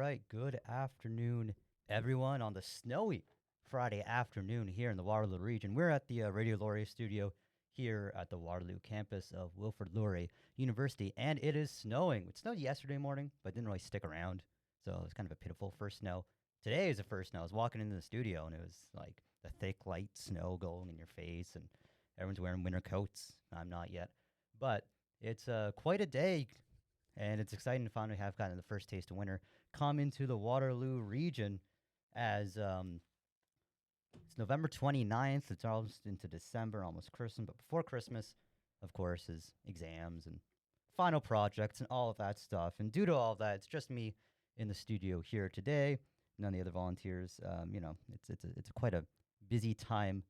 right. Good afternoon, everyone, on the snowy Friday afternoon here in the Waterloo region. We're at the Radio Laurier studio here at the Waterloo campus of Wilfrid Laurier University, and it is snowing. It snowed yesterday morning, but didn't really stick around, so it was kind of a pitiful first snow. Today is the first snow. I was walking into the studio, and it was like the thick, light snow going in your face, and everyone's wearing winter coats. I'm not yet, but it's quite a day, and it's exciting to finally have kind of the first taste of winter come into the Waterloo region as it's November 29th. It's almost into December, almost Christmas. But before Christmas, of course, is exams and final projects and all of that stuff. And due to all of that, it's just me in the studio here today. None of the other volunteers. It's quite a busy time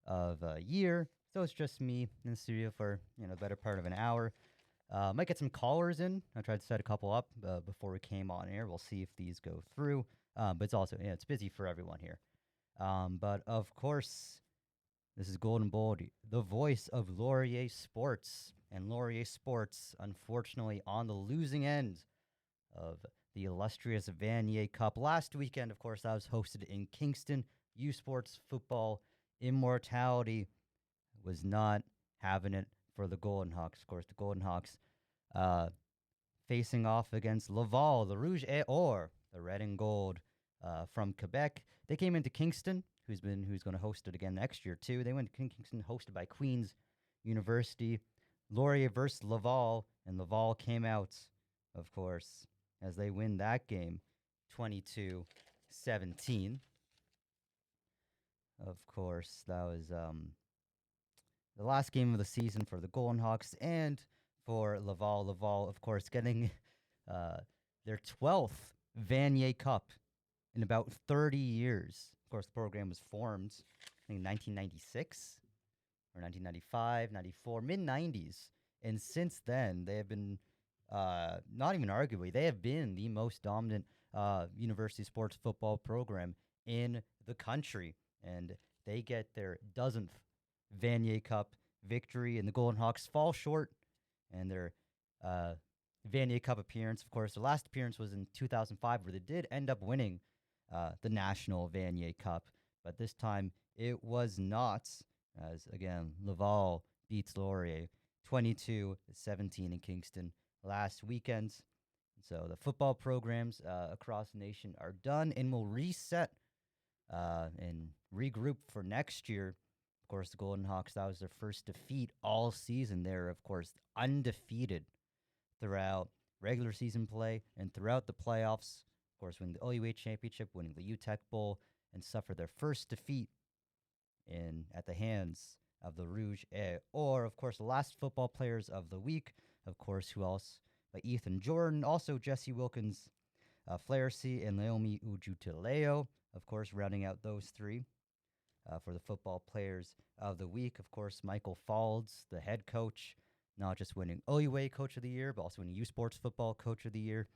of year. So it's just me in the studio for the better part of an hour. Might get some callers in. I tried to set a couple up before we came on air. We'll see if these go through. But it's also, it's busy for everyone here. But of course, this is Golden Bold, the voice of Laurier Sports. And Laurier Sports, unfortunately, on the losing end of the illustrious Vanier Cup. Last weekend, of course, that was hosted in Kingston. U Sports football immortality was not having it for the Golden Hawks. Of course, the Golden Hawks facing off against Laval, the Rouge et Or, the red and gold from Quebec. They came into Kingston, who's going to host it again next year too. They went to Kingston, hosted by Queen's University. Laurier versus Laval, and Laval came out, of course, as they win that game 22-17. Of course, that was the last game of the season for the Golden Hawks and for Laval. Laval, of course, getting their 12th Vanier Cup in about 30 years. Of course, the program was formed, I think, in 1996 or 1995, 94, mid-90s. And since then, they have been, not even arguably, they have been the most dominant university sports football program in the country. And they get their dozenth Vanier Cup victory, and the Golden Hawks fall short. And their Vanier Cup appearance, of course, their last appearance was in 2005, where they did end up winning the National Vanier Cup. But this time, it was not, as, again, Laval beats Laurier 22-17 in Kingston last weekend. So the football programs across the nation are done and will reset and regroup for next year. Of course, the Golden Hawks, that was their first defeat all season. They're, of course, undefeated throughout regular season play and throughout the playoffs. Of course, winning the OUA Championship, winning the UTEC Bowl, and suffer their first defeat at the hands of the Rouge et Or. Of course, the last football players of the week. Of course, who else? By Ethan Jordan, also Jesse Wilkins, Flaherty, and Naomi Ujutileo. Of course, rounding out those three for the football players of the week. Of course, Michael Faulds, the head coach, not just winning OUA Coach of the Year, but also winning U Sports Football Coach of the Year.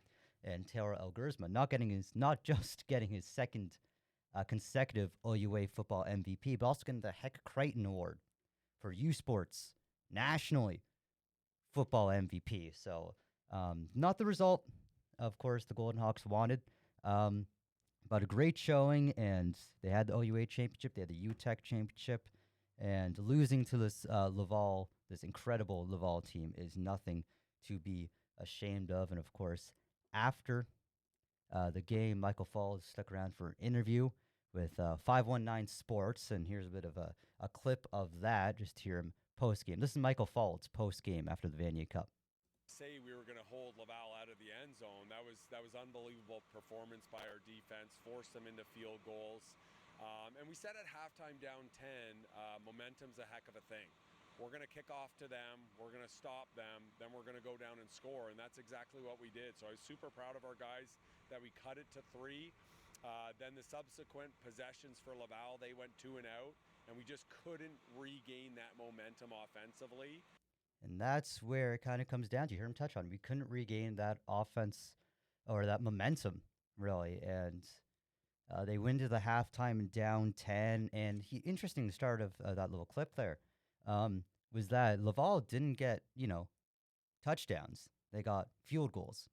And Taylor Elgersma not just getting his second consecutive OUA football MVP, but also getting the Heck Crichton Award for U Sports nationally football MVP. So not the result, of course, the Golden Hawks wanted, but a great showing. And they had the OUA Championship, they had the UTEC Championship, and losing to this Laval, this incredible Laval team, is nothing to be ashamed of. And of course, after the game, Michael Falls stuck around for an interview with 519 Sports, and here's a bit of a clip of that, just to hear him post-game. This is Michael Falls post-game after the Vanier Cup. Say we were going to hold Laval out of the end zone. That was unbelievable performance by our defense, forced them into field goals. And we said at halftime down 10, momentum's a heck of a thing. We're going to kick off to them, we're going to stop them, then we're going to go down and score, and that's exactly what we did. So I was super proud of our guys that we cut it to 3. Then the subsequent possessions for Laval, they went 2 and out, and we just couldn't regain that momentum offensively. And that's where it kind of comes down to. You hear him touch on it. We couldn't regain that offense or that momentum, really. And they went to the halftime down 10. And interesting start of that little clip there was that Laval didn't get, touchdowns. They got field goals.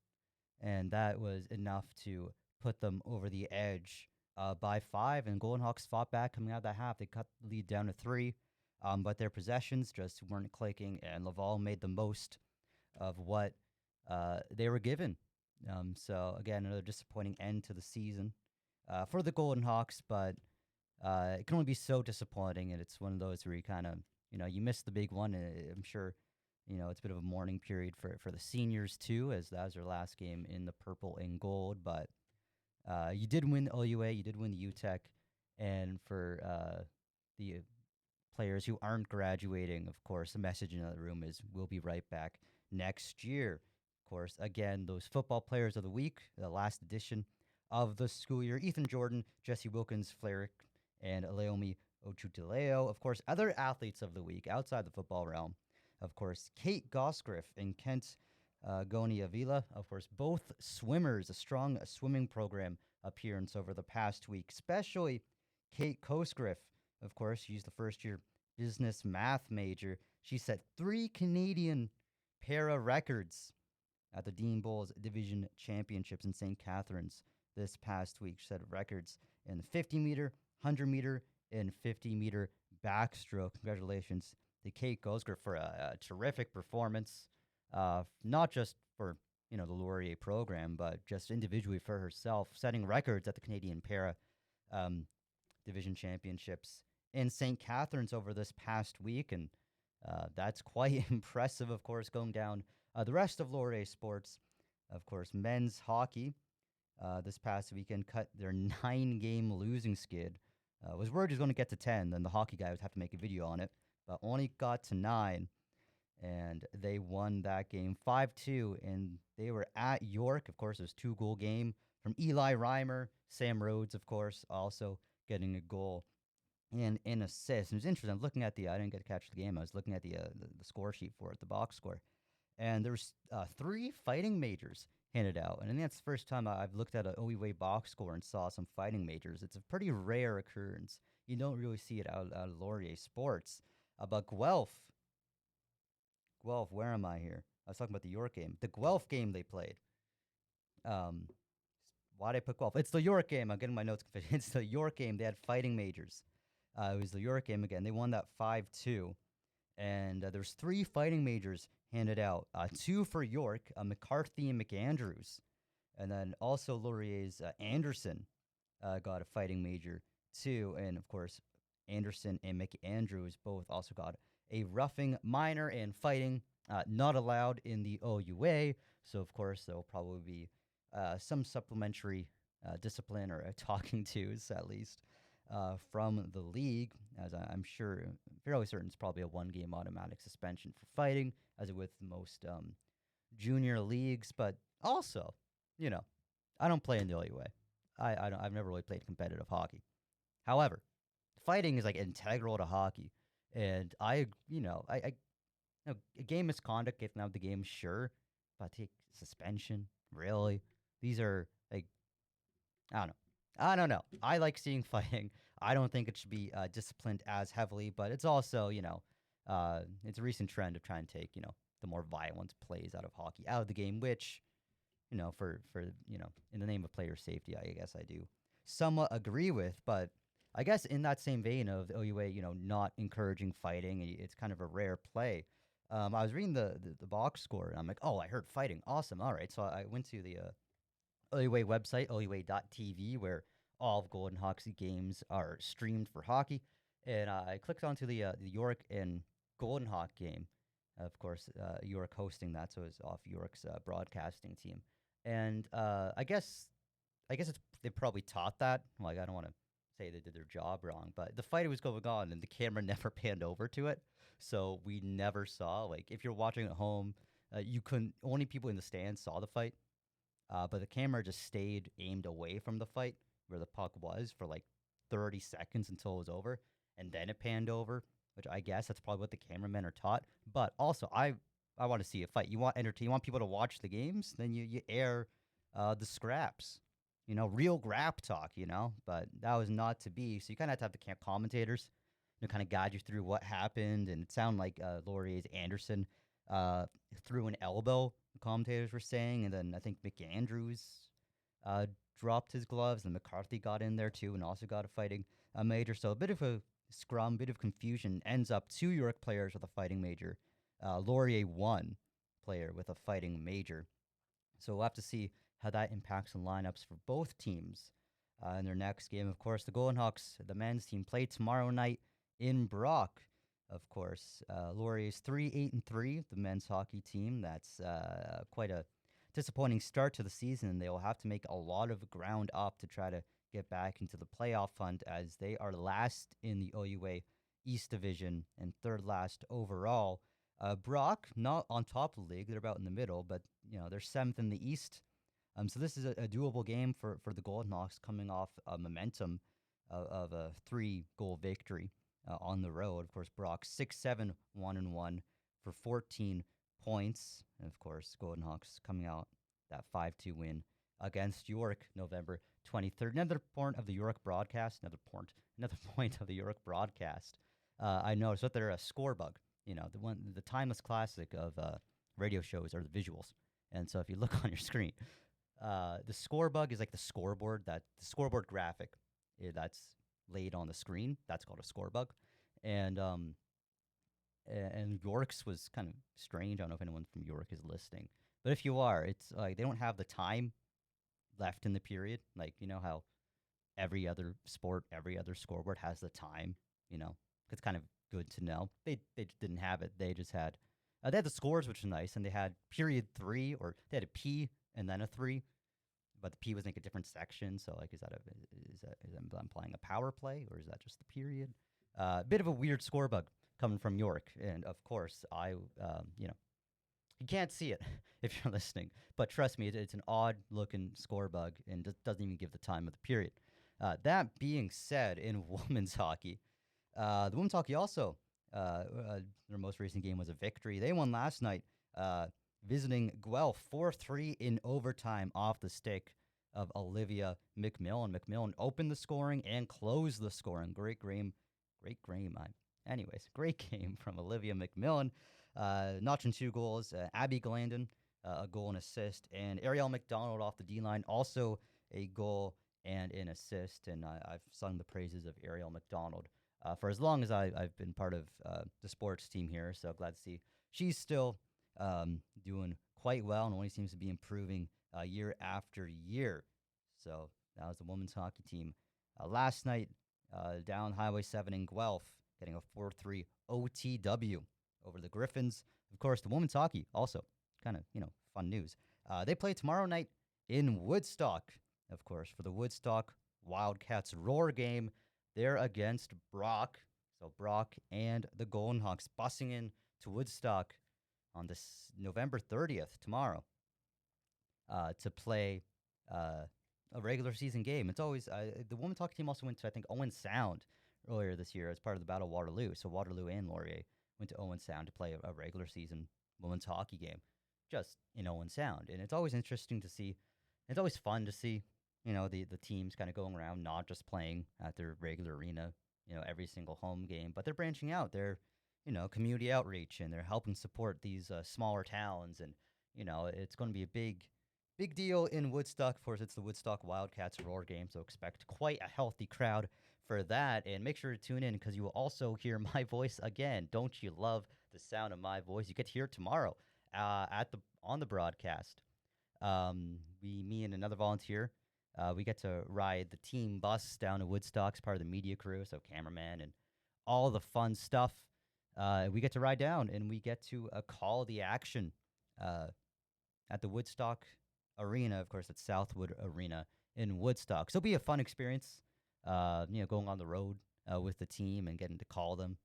And that was enough to put them over the edge by 5. And Golden Hawks fought back coming out of that half. They cut the lead down to 3, but their possessions just weren't clicking, and Laval made the most of what they were given. So again, another disappointing end to the season for the Golden Hawks, but it can only be so disappointing, and it's one of those where you kind of, you miss the big one. And I'm sure, it's a bit of a mourning period for the seniors too, as that was their last game in the purple and gold. But you did win the OUA, you did win the UTEC, and for the players who aren't graduating, of course, the message in the room is we'll be right back next year. Of course, again, those football players of the week, the last edition of the school year: Ethan Jordan, Jesse Wilkins, Flerick, and Leomi Ochutileo. Of course, other athletes of the week outside the football realm. Of course, Kate Gosgriff and Kent Goni Avila. Of course, both swimmers, a strong swimming program appearance over the past week, especially Kate Gosgriff. Of course, she's the first year business math major. She set 3 Canadian para records at the Dean Bowles Division Championships in St. Catharines this past week. She set records in the 50-meter, 100-meter, and 50-meter backstroke. Congratulations to Kate Gosgriff for a terrific performance, not just for the Laurier program, but just individually for herself, setting records at the Canadian Para Division Championships in St. Catharines over this past week, and that's quite impressive. Of course, going down the rest of Laurier sports, of course, men's hockey this past weekend cut their 9-game losing skid. Was worried he was going to get to 10, then the hockey guy would have to make a video on it, but only got to 9, and they won that game 5-2, and they were at York. Of course, it was 2-goal game from Eli Reimer. Sam Rhodes, of course, also getting a goal and an assist. And it was interesting. I'm looking at I didn't get to catch the game. I was looking at the score sheet for it, the box score. And there was 3 fighting majors handed out. And I think that's the first time I've looked at an OEWA box score and saw some fighting majors. It's a pretty rare occurrence. You don't really see it out of Laurier sports. But Guelph, where am I here? I was talking about the York game. The Guelph game they played. Why did I put Guelph? It's the York game. I'm getting my notes confused. It's the York game. They had fighting majors. It was the York game again. They won that 5-2. And there's 3 fighting majors handed out. 2 for York, McCarthy and McAndrews. And then also Laurier's Anderson got a fighting major too. And of course, Anderson and McAndrews both also got a roughing minor, and fighting not allowed in the OUA. So of course, there will probably be some supplementary discipline or talking tos at least from the league, as I'm sure, fairly certain it's probably a 1-game automatic suspension for fighting, as with most junior leagues. But also, I don't play in the OUA. I've never really played competitive hockey. However, fighting is like integral to hockey, and a game misconduct, getting out of the game, sure, but take suspension, really? These are like, I don't know. I don't know. I like seeing fighting. I don't think it should be disciplined as heavily, but it's also, it's a recent trend of trying to take, the more violent plays out of hockey out of the game, which, for in the name of player safety, I guess I do somewhat agree with. But I guess in that same vein of the OUA, not encouraging fighting, it's kind of a rare play. I was reading the box score, and I'm like, oh, I heard fighting. Awesome. All right. So I went to the OUA website, OUA.tv, where all of Golden Hawks games are streamed for hockey. And I clicked onto the York and Golden Hawk game. Of course, York hosting that, so it's off York's broadcasting team. And I guess they probably taught that. Like, I don't want to say they did their job wrong, but the fight was going on, and the camera never panned over to it, so we never saw. Like, if you're watching at home, you couldn't. Only people in the stands saw the fight. But the camera just stayed aimed away from the fight where the puck was for like 30 seconds until it was over. And then it panned over, which I guess that's probably what the cameramen are taught. But also, I want to see a fight. You want entertain. You want people to watch the games. Then you air the scraps. Real grap talk. But that was not to be. So you kind of have to have the commentators kind of guide you through what happened. And it sounded like Laurier's Anderson threw an elbow, the commentators were saying, and then I think McAndrews dropped his gloves, and McCarthy got in there too, and also got a fighting major. So a bit of a scrum, bit of confusion. Ends up 2 York players with a fighting major. Laurier 1 player with a fighting major. So we'll have to see how that impacts the lineups for both teams in their next game. Of course, the Golden Hawks, the men's team, play tomorrow night in Brock. Of course, Laurier's 3-8-3, the men's hockey team. That's quite a disappointing start to the season. They will have to make a lot of ground up to try to get back into the playoff hunt, as they are last in the OUA East Division and third last overall. Brock, not on top of the league, they're about in the middle, but they're seventh in the East. So this is a doable game for the Golden Hawks, coming off a momentum of a 3-goal victory on the road. Of course, Brock 6-7, 1-1 for 14 points. And of course, Golden Hawks coming out that 5-2 win against York November 23rd. Another point of the York broadcast. Another point of the York broadcast. I noticed that they're a score bug. The timeless classic of radio shows are the visuals. And so if you look on your screen, the score bug is like the scoreboard graphic that's laid on the screen. That's called a score bug. And York's was kind of strange. I don't know if anyone from York is listening, but if you are, it's like they don't have the time left in the period. Like, how every other sport, every other scoreboard has the time. It's kind of good to know. They didn't have it. They just had they had the scores, which was nice, and they had period 3, or they had a P and then a 3, but the P was like a different section. So like, is that implying a power play, or is that just the period? Bit of a weird score bug coming from York, and of course you can't see it if you're listening, but trust me, it's an odd looking score bug, and doesn't even give the time of the period. That being said, in women's hockey, the women's hockey also, their most recent game was a victory. They won last night, visiting Guelph 4-3 in overtime off the stick of Olivia McMillan. McMillan opened the scoring and closed the scoring. Great game. Great game from Olivia McMillan. Notching 2 goals. Abby Glandon, a goal and assist. And Ariel McDonald off the D-line, also a goal and an assist. And I've sung the praises of Ariel McDonald for as long as I've been part of the sports team here. So glad to see she's still doing quite well, and only seems to be improving year after year. So that was the women's hockey team. Last night, down Highway 7 in Guelph, getting a 4-3 OTW over the Griffins. Of course, the women's hockey also kind of, fun news. They play tomorrow night in Woodstock, of course, for the Woodstock Wildcats Roar game. They're against Brock. So Brock and the Golden Hawks bussing in to Woodstock on this November 30th, tomorrow, to play a regular season game. It's always the women's hockey team also went to, I think, Owen Sound earlier this year as part of the Battle of Waterloo. So Waterloo and Laurier went to Owen Sound to play a regular season women's hockey game, just in Owen Sound. And it's always interesting to see. It's always fun to see, the teams kind of going around, not just playing at their regular arena, every single home game, but they're branching out. They're, community outreach, and they're helping support these smaller towns. And, it's going to be a big deal in Woodstock. Of course, it's the Woodstock Wildcats Roar game, so expect quite a healthy crowd for that. And make sure to tune in, because you will also hear my voice again. Don't you love the sound of my voice? You get to hear it tomorrow on the broadcast. Me and another volunteer, we get to ride the team bus down to Woodstock as part of the media crew, so cameraman and all the fun stuff. We get to ride down, and we get to call the action at the Woodstock Arena. Of course, it's Southwood Arena in Woodstock. So it'll be a fun experience, going on the road with the team and getting to call them.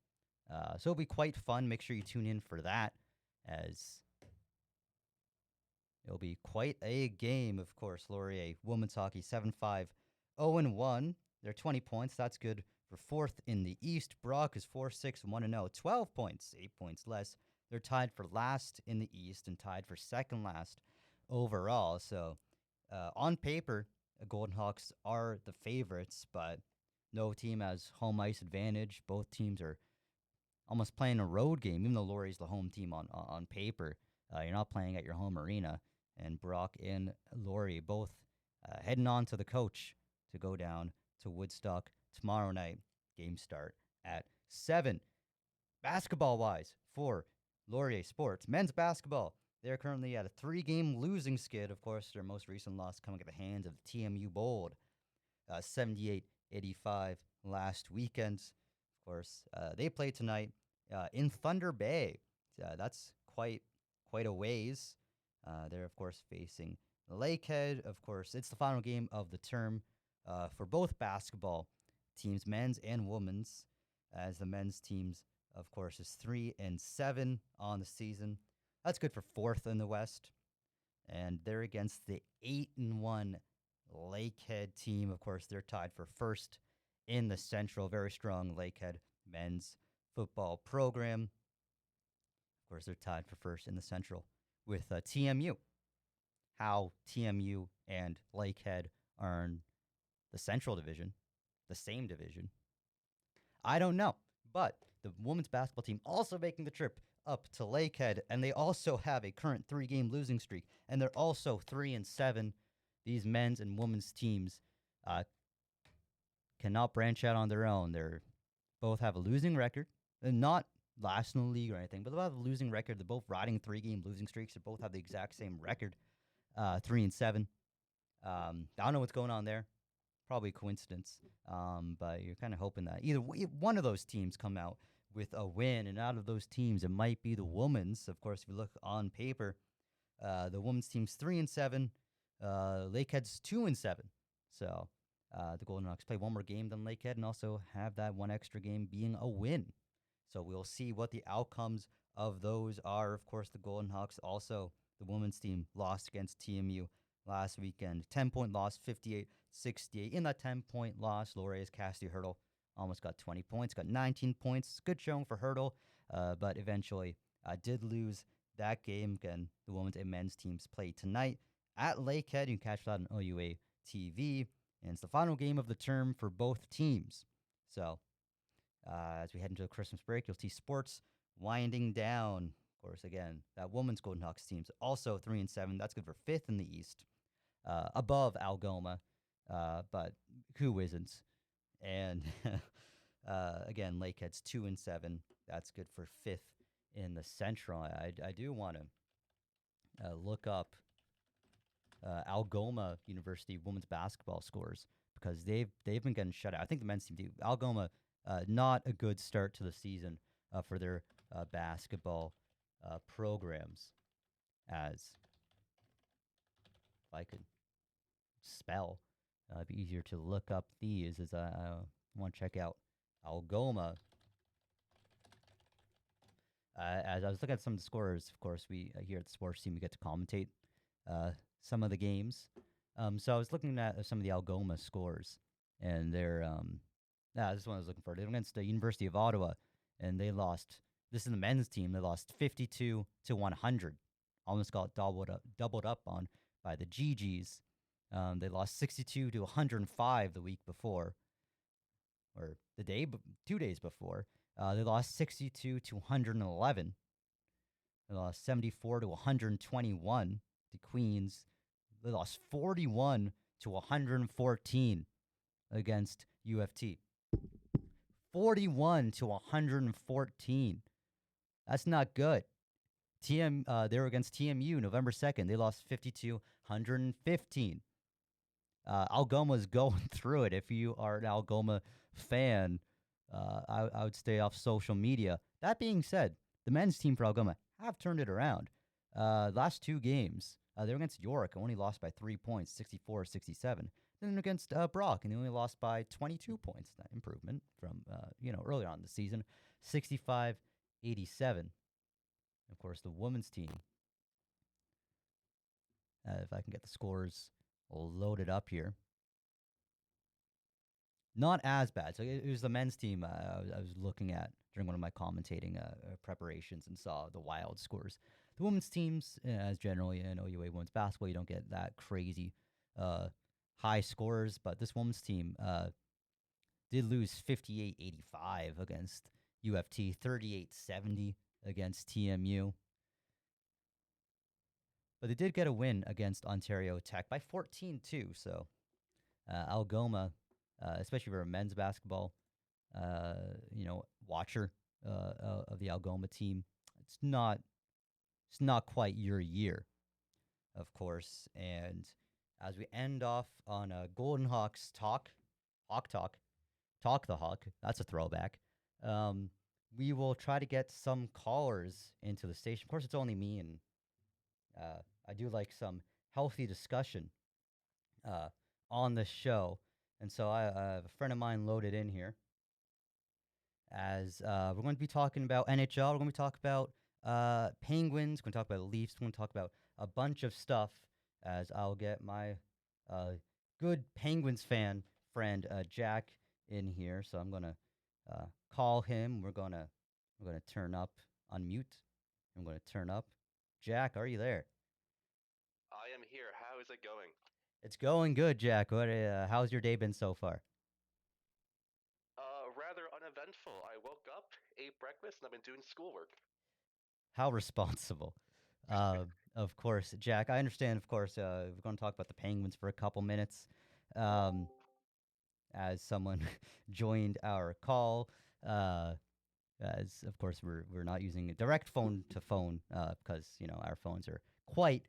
So it'll be quite fun. Make sure you tune in for that, as it'll be quite a game. Of course, Laurier women's hockey 7-5, 0-1. They're 20 points. That's good for fourth in the East. Brock is 4-6, 1-0, 12 points, 8 points less. They're tied for last in the East and tied for second last overall. So on paper, the Golden Hawks are the favorites, but no team has home ice advantage. Both teams are almost playing a road game, even though Laurier's the home team on paper. You're not playing at your home arena. And Brock and Laurier both Heading on to the coach to go down to Woodstock tomorrow night. Game start at 7. Basketball wise, for Laurier Sports, men's basketball, they're currently at a 3-game losing skid. Of course, their most recent loss coming at the hands of the TMU Bold, 78-85 last weekend. Of course, they play tonight in Thunder Bay. That's quite a ways. They're of course facing Lakehead. Of course, it's the final game of the term for both basketball teams, men's and women's, as the men's teams, of course, is 3-7 on the season. That's good for 4th in the West, and they're against the 8-1 Lakehead team. Of course, they're tied for 1st in the Central. Very strong Lakehead men's football program. Of course, they're tied for 1st in the Central with TMU. How TMU and Lakehead are in the Central Division, the same division, I don't know. But the women's basketball team also making the trip up to Lakehead, and they also have a current 3-game losing streak, and they're also 3-7. These men's and women's teams cannot branch out on their own. They're both have a losing record, and not last in the league or anything, but they have a losing record. They're both riding 3-game losing streaks. They both have the exact same record, 3-7. I don't know what's going on there. Probably coincidence, but you're kind of hoping that either one of those teams come out with a win, and out of those teams, it might be the women's. Of course, if you look on paper, the women's team's 3-7, Lakehead's 2-7. So the Golden Hawks play one more game than Lakehead, and also have that one extra game being a win. So we'll see what the outcomes of those are. Of course, the Golden Hawks also, the women's team, lost against TMU last weekend. 10-point loss, 58-68. In that 10-point loss, Laurier's Cassidy Hurdle almost got 20 points, got 19 points. Good showing for Hurdle, but eventually did lose that game. Again, the women's and men's teams play tonight at Lakehead. You can catch that on OUA TV. And it's the final game of the term for both teams. So as we head into the Christmas break, you'll see sports winding down. Of course, again, that women's Golden Hawks team's also 3-7. That's good for 5th in the East, above Algoma, but who isn't? And again, Lakehead's 2-7. That's good for 5th in the Central. I do want to look up Algoma University women's basketball scores, because they've been getting shut out. I think the men's team do. Algoma, not a good start to the season for their basketball programs. As if I could spell, it'd be easier to look up these, as I want to check out Algoma. As I was looking at some of the scorers, of course, we here at the sports team, we get to commentate some of the games. So I was looking at some of the Algoma scores, and they're this is one I was looking for. They're against the University of Ottawa, and they lost. This is the men's team. They lost 52-100. Almost got doubled up on by the GGs. They lost 62-105 the week before, or 2 days before. They lost 62-111. They lost 74-121 to Queens. They lost 41-114 against UFT. 41-114. That's not good. They were against TMU November 2nd. They lost 52-115. Algoma's going through it. If you are an Algoma fan, I would stay off social media. That being said, the men's team for Algoma have turned it around. Last 2 games, they were against York, only lost by 3 points, 64-67. Then against Brock, and they only lost by 22 points. That improvement from earlier on in the season, 65-87. Of course, the women's team. If I can get the scores loaded up here. Not as bad. So it was the men's team I was looking at during one of my commentating preparations, and saw the wild scores. The women's teams, as generally in OUA women's basketball, you don't get that crazy high scores, but this women's team did lose 58-85 against UFT, 38-70 against TMU. But they did get a win against Ontario Tech by 14 too. So Algoma, especially for a men's basketball, watcher of the Algoma team, it's not quite your year, of course. And as we end off on a Golden Hawks talk the Hawk. That's a throwback. Um, we will try to get some callers into the station. Of course, it's only me, and I do like some healthy discussion uh, on the show. And so I have a friend of mine loaded in here as we're going to be talking about NHL. We're going to be talking about Penguins. We're going to talk about Leafs. We're going to talk about a bunch of stuff as I'll get my good Penguins fan friend Jack in here. So I'm going to call him. We're gonna turn up, unmute. I'm going to turn up. Jack, are you there? I am here. How is it going? It's going good, Jack. How's your day been so far? Rather uneventful. I woke up, ate breakfast, and I've been doing schoolwork. How responsible. Of course, Jack. I understand. Of course, we're going to talk about the Penguins for a couple minutes. Um, as someone joined our call, uh, as of course we're not using a direct phone to phone because our phones are quite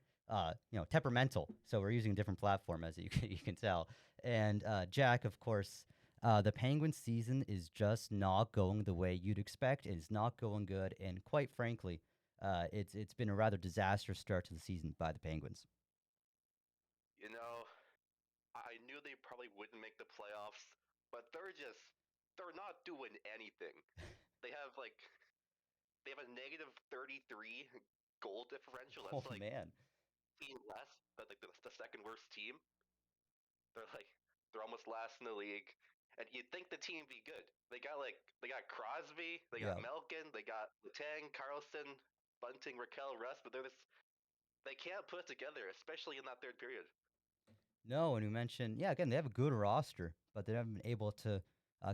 temperamental, so we're using a different platform as you can tell. And Jack, of course, the Penguin season is just not going the way you'd expect. It's not going good, and quite frankly, it's been a rather disastrous start to the season by the Penguins. You know, I knew they probably wouldn't make the playoffs, but they're not doing anything. They have like they have a negative 33 goal differential. Oh That's like man. team less, but like the second worst team. They're like they're almost last in the league. And you'd think the team be good. They got Crosby, they got Yeah. Malkin, they got Letang, Carlson, Bunting, Raquel, Russ, but they can't put it together, especially in that third period. No, and you mentioned, yeah, again, they have a good roster, but they haven't been able to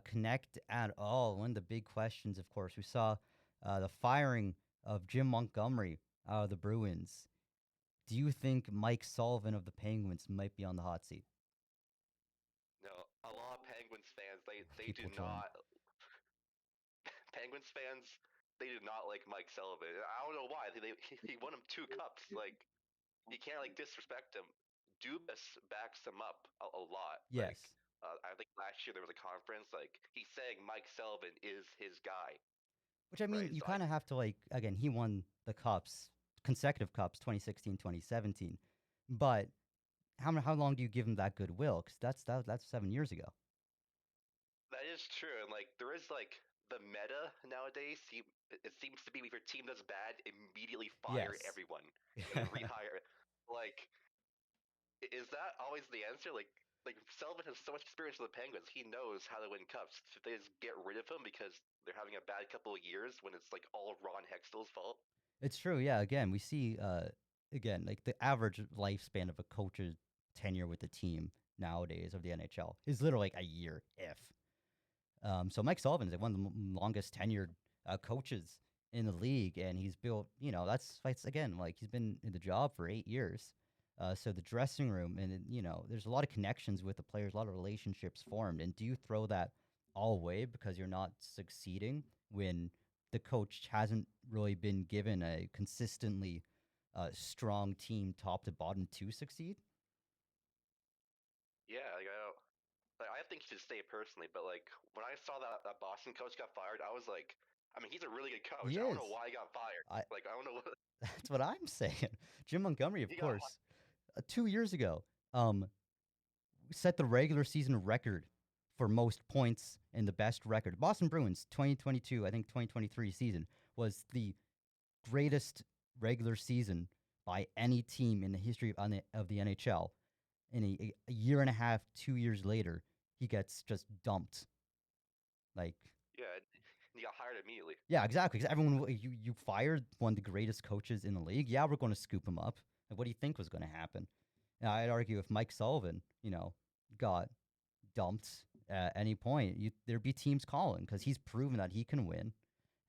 connect at all. One of the big questions, of course, we saw the firing of Jim Montgomery out of the Bruins. Do you think Mike Sullivan of the Penguins might be on the hot seat? No, a lot of Penguins fans they do People join. not Penguins fans they do not like Mike Sullivan. I don't know why. He won him 2 cups. Like you can't like disrespect him. Dubas backs him up a lot. Like Yes, I think last year there was a conference like he's saying Mike Sullivan is his guy, which I mean, right? you So I kind of have to like, again, he won the cups, consecutive cups, 2016, 2017. But how long do you give him that goodwill? Because that's 7 years ago. that is true, and like there is like the meta nowadays. It seems to be if your team does bad, immediately fire Yes. everyone and then rehire. Like, is that always the answer? Like Sullivan has so much experience with the Penguins. He knows how to win cups. Should they just get rid of him because they're having a bad couple of years when it's like all Ron Hextall's fault? It's true. Yeah. Again, we see again like the average lifespan of a coach's tenure with the team nowadays of the NHL is literally like a year, if. So Mike Sullivan is like one of the longest tenured coaches in the league, and he's built. That's again like he's been in the job for 8 years. So the dressing room, and there's a lot of connections with the players, a lot of relationships formed. And do you throw that all away because you're not succeeding when the coach hasn't really been given a consistently strong team, top to bottom, to succeed? Yeah, I think he should stay personally. But like when I saw that Boston coach got fired, I was like, I mean, he's a really good coach. He I don't know is. why he got fired. I Like I don't know what That's what I'm saying. Jim Montgomery, of he got. course, 2 years ago, um, set the regular season record for most points in the best record. Boston Bruins 2022, I think 2023 season was the greatest regular season by any team in the history of the NHL. And a year and a half, 2 years later, he gets just dumped. Like, Yeah, he got hired immediately. yeah, exactly. Because you fired one of the greatest coaches in the league. Yeah, we're going to scoop him up. Like, what do you think was going to happen? And I'd argue if Mike Sullivan, got dumped at any point, there'd be teams calling because he's proven that he can win,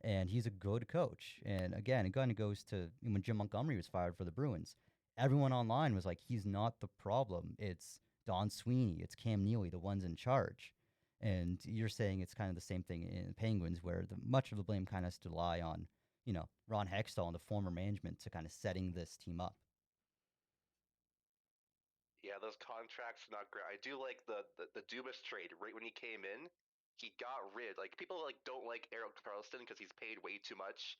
and he's a good coach. And again, it kind of goes to when Jim Montgomery was fired for the Bruins. everyone online was like, he's not the problem. It's Don Sweeney, it's Cam Neely, the ones in charge. And you're saying it's kind of the same thing in Penguins, where much of the blame kind of has to lie on, Ron Hextall and the former management to kind of setting this team up. Yeah, those contracts are not great. I do like the Dubas trade. Right when he came in, he got rid. Like people like don't like Eric Carlson because he's paid way too much,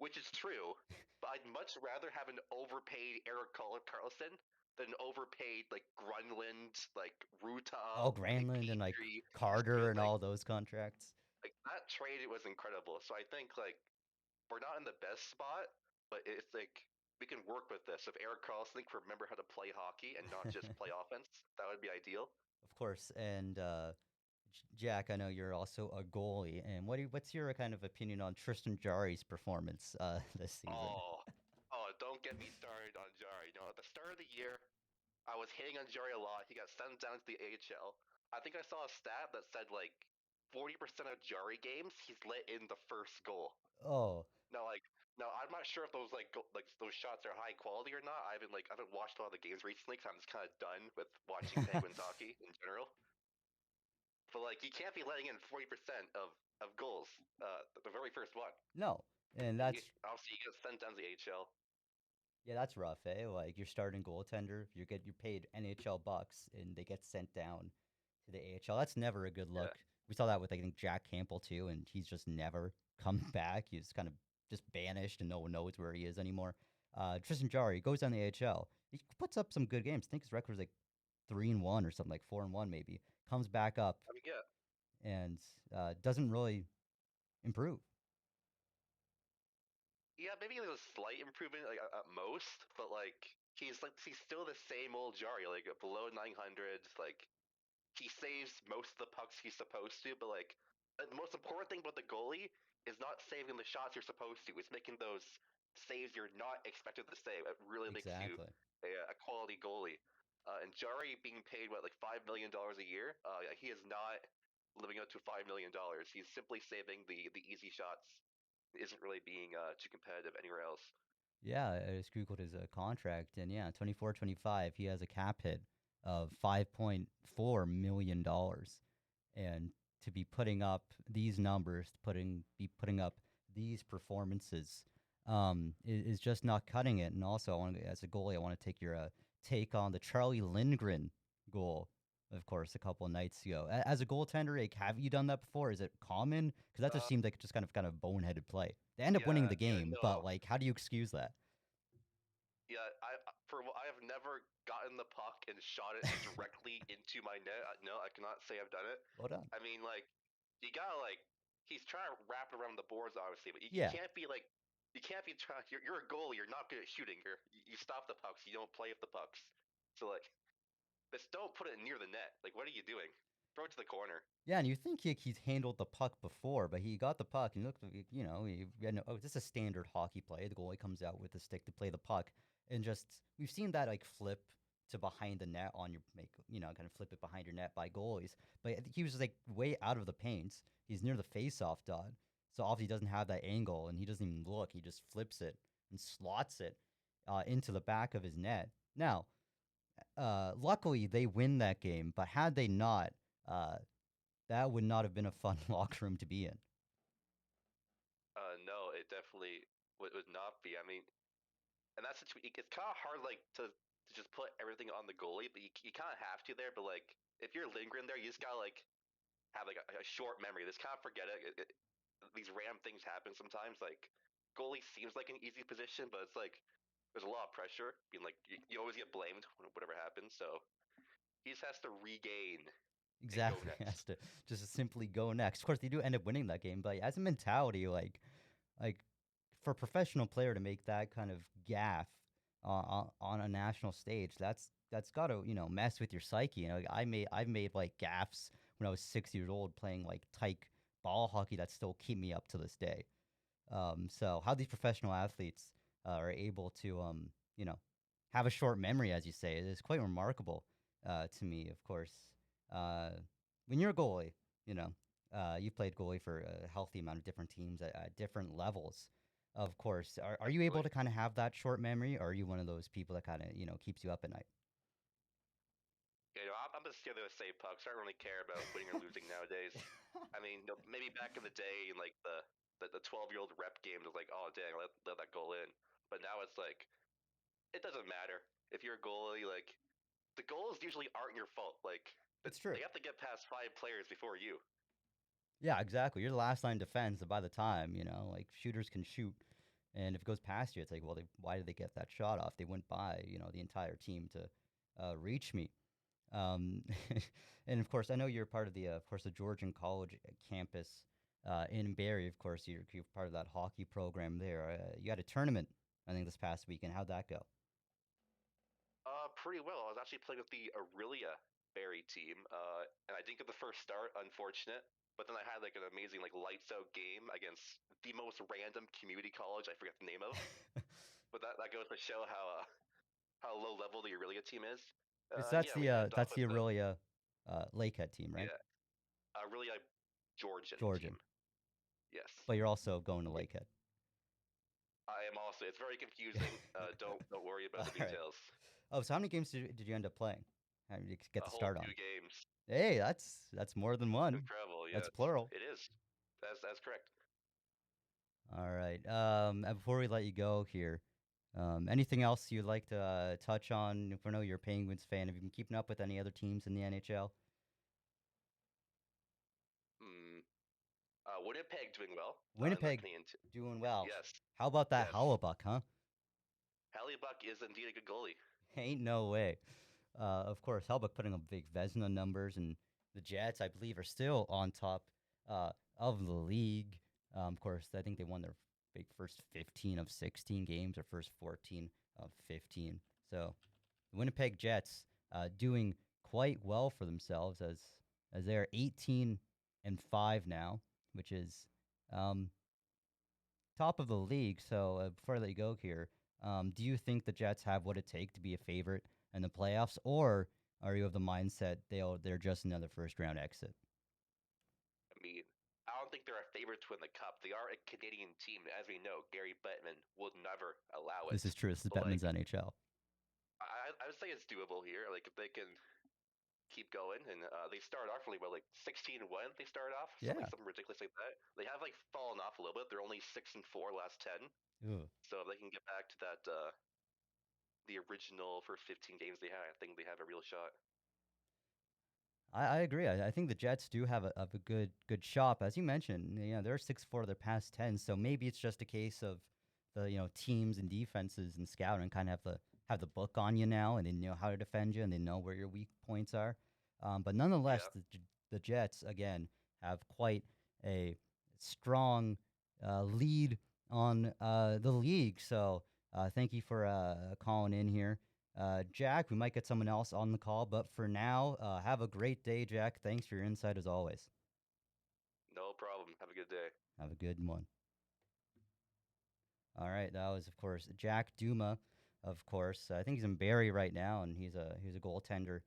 which is true. But I'd much rather have an overpaid Eric Carlson than an overpaid like Grunland, like Oh, Ruta, like Granlund and like Petrie. These Carter good and all those contracts. like that trade. It was incredible. So I think like we're not in the best spot, but it's like we can work with this. If Eric Carlson can remember how to play hockey and not just play offense, that would be ideal. Of course. And Jack, I know you're also a goalie. And what's your kind of opinion on Tristan Jarry's performance this season? Oh, don't get me started on Jari. You know, at the start of the year, I was hitting on Jari a lot. He got sent down to the AHL. I think I saw a stat that said like 40% of Jari games he's let in the first goal. Oh, Now, like, now I'm not sure if those like those shots are high quality or not. I haven't watched a lot of the games recently because I'm just kind of done with watching Penguins hockey in general. But like, you can't be letting in 40% of goals. The very first one. no. And Obviously, you get sent down to the AHL. yeah, that's rough, eh? Like you're starting goaltender, you're paid NHL bucks, and they get sent down to the AHL. That's never a good look. Yeah. We saw that with I think Jack Campbell too, and he's just never come back. He's kind of just banished, and no one knows where he is anymore. Tristan Jarry goes on the AHL. He puts up some good games. I think his record was like 3-1 or something, like 4-1 maybe. Comes back up I mean, yeah, and doesn't really improve. yeah, maybe there's a slight improvement like at most, but he's still the same old Jari, like below 900. Like he saves most of the pucks he's supposed to, but the most important thing about the goalie is not saving the shots you're supposed to. It's making those saves you're not expected to save. It really makes you Exactly. a quality goalie. And Jari being paid what like $5 million a year, he is not living up to $5 million. He's simply saving the easy shots. Isn't really being too competitive anywhere else. Yeah, I just Googled his contract, and yeah, 24-25, he has a cap hit of $5.4 million. And to be putting up these numbers, be putting up these performances, is just not cutting it. And also, as a goalie, I want to take your take on the Charlie Lindgren goal, of course, a couple of nights ago. As a goaltender, like, have you done that before? Is it common? Because that just Uh, seemed like just kind of boneheaded play. They end up winning the yeah, game, but no, like, how do you excuse that? yeah. I have never gotten the puck and shot it directly into my net. No, I cannot say I've done it. Well done. I mean, like, you gotta he's trying to wrap it around the boards, obviously, but you Yeah, can't be like, you can't be trying. You're a goalie. You're not good at shooting. You stop the pucks. You don't play with the pucks. So like, just don't put it near the net. Like, what are you doing? Throw it to the corner. yeah, and you think he's handled the puck before, but he got the puck and looked, oh, this is a standard hockey play. The goalie comes out with the stick to play the puck, and just we've seen that like flip to behind the net on your kind of flip it behind your net by goalies. But I think he was just like way out of the paint. He's near the face-off dot, so obviously he doesn't have that angle, and he doesn't even look. He just flips it and slots it into the back of his net. Now, luckily they win that game, but had they not, uh, that would not have been a fun locker room to be in. No, it definitely would not be. I mean, and it's kind of hard to just put everything on the goalie, but you kind of have to there. But like if you're Lindgren there, you just gotta have a short memory. Just kind of forget it. These ram things happen sometimes. Like goalie seems like an easy position, but it's like there's a lot of pressure. Being like you always get blamed whatever happens. So he just has to regain and go Exactly. next. Has to just simply go next. Of course, they do end up winning that game, but as a mentality, like for a professional player to make that kind of gaff on a national stage, that's got to mess with your psyche. Like, I've made like gaffs when I was 6 years old playing like tyke ball hockey that still keep me up to this day. So how these professional athletes are able to, have a short memory, as you say, is quite remarkable to me. Of course, uh, when you're a goalie, you played goalie for a healthy amount of different teams at different levels. of course. Are you able Absolutely. to kind of have that short memory, or are you one of those people that kind of keeps you up at night? I'm just here to save pucks. I don't really care about winning or losing nowadays. I mean, maybe back in the day, in like the 12-year-old rep game, it was like, oh dang, let that goal in. But now it's like it doesn't matter if you're a goalie. Like the goals usually aren't your fault. Like It's true. they have to get past 5 players before you. Yeah, exactly. You're the last line defense, and by the time like shooters can shoot, and if it goes past you, it's like, well, why did they get that shot off? They went by the entire team to reach me. Um, and of course, I know you're part of of course, the Georgian College campus in Barrie. Of course, you're part of that hockey program there. You had a tournament, I think, this past weekend. How'd that go? Pretty well. I was actually playing with the Aurelia Barry team, and I didn't get the first start, unfortunate. But then I had like an amazing like lights out game against the most random community college I forget the name of. But that goes to show how low level the Aurelia team is. It's Yeah, we ended off that's the with the Aurelia Lakehead team, right? yeah Aurelia Georgian Georgian, team. Yes, but you're also going to Lakehead. I am also. It's very confusing. Don't worry All about the right. details. Oh, so how many games did you end up playing? How did you get A the whole start on? 2 games. Hey, that's more than one. Incredible. That's Yes, plural. it is. That's correct. All right. And before we let you go here, anything else you'd like to touch on? If I know you're a Penguins fan, have you been keeping up with any other teams in the NHL? Hmm. Winnipeg doing well. In my Winnipeg opinion. doing well. Yes. How about that Yes. Howabuck, huh? Buck is indeed a good goalie. Ain't no way. Of course, Helbuck putting up big Vezina numbers, and the Jets, I believe, are still on top of the league. Of course, I think they won their big first 15 of 16 games, or first 14 of 15. So the Winnipeg Jets doing quite well for themselves as they're 18-5 now, which is um, top of the league. So before I let you go here, do you think the Jets have what it takes to be a favorite in the playoffs, or are you of the mindset they're just another first round exit? I mean, I don't think they're a favorite to win the cup. They are a Canadian team. As we know, Gary Bettman would never allow This it. is true. This is But Bettman's like, NHL. I would say it's doable here. Like if they can keep going, and they started off really well, like 16-1. They started off Yeah. something ridiculous like that. They have like fallen off a little bit. They're only 6-4 last 10. Ugh. So if they can get back to that the original first 15 games they had, I think they have a real shot. I agree. I think the Jets do have a good shot. As you mentioned, they're 6-4 of their past 10. So maybe it's just a case of the teams and defenses and scouting kind of have the book on you now, and they know how to defend you, and they know where your weak points are. But nonetheless, Yeah. the Jets again have quite a strong lead on the league. So thank you for calling in here. Jack, we might get someone else on the call, but for now, have a great day, Jack. Thanks for your insight as always. No problem. Have a good day. Have a good one. All right, that was of course Jack Duma, of course. I think he's in Barrie right now, and he's a goaltender.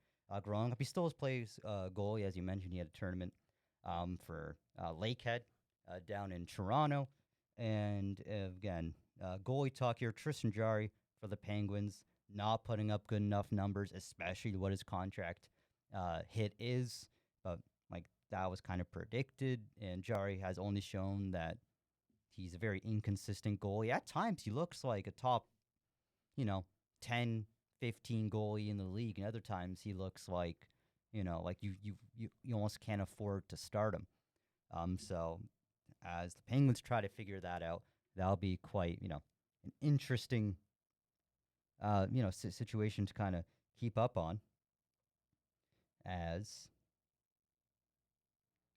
Growing up, he still plays goalie, as you mentioned. He had a tournament for Lakehead down in Toronto, and again, goalie talk here. Tristan Jarry for the Penguins, not putting up good enough numbers, especially what his contract hit is. But like that was kind of predicted, and Jarry has only shown that he's a very inconsistent goalie. At times, he looks like a top, you know, 10, 15 goalie in the league, and other times he looks like, like you almost can't afford to start him. So as the Penguins try to figure that out, that'll be quite, an interesting, situation to kind of keep up on. As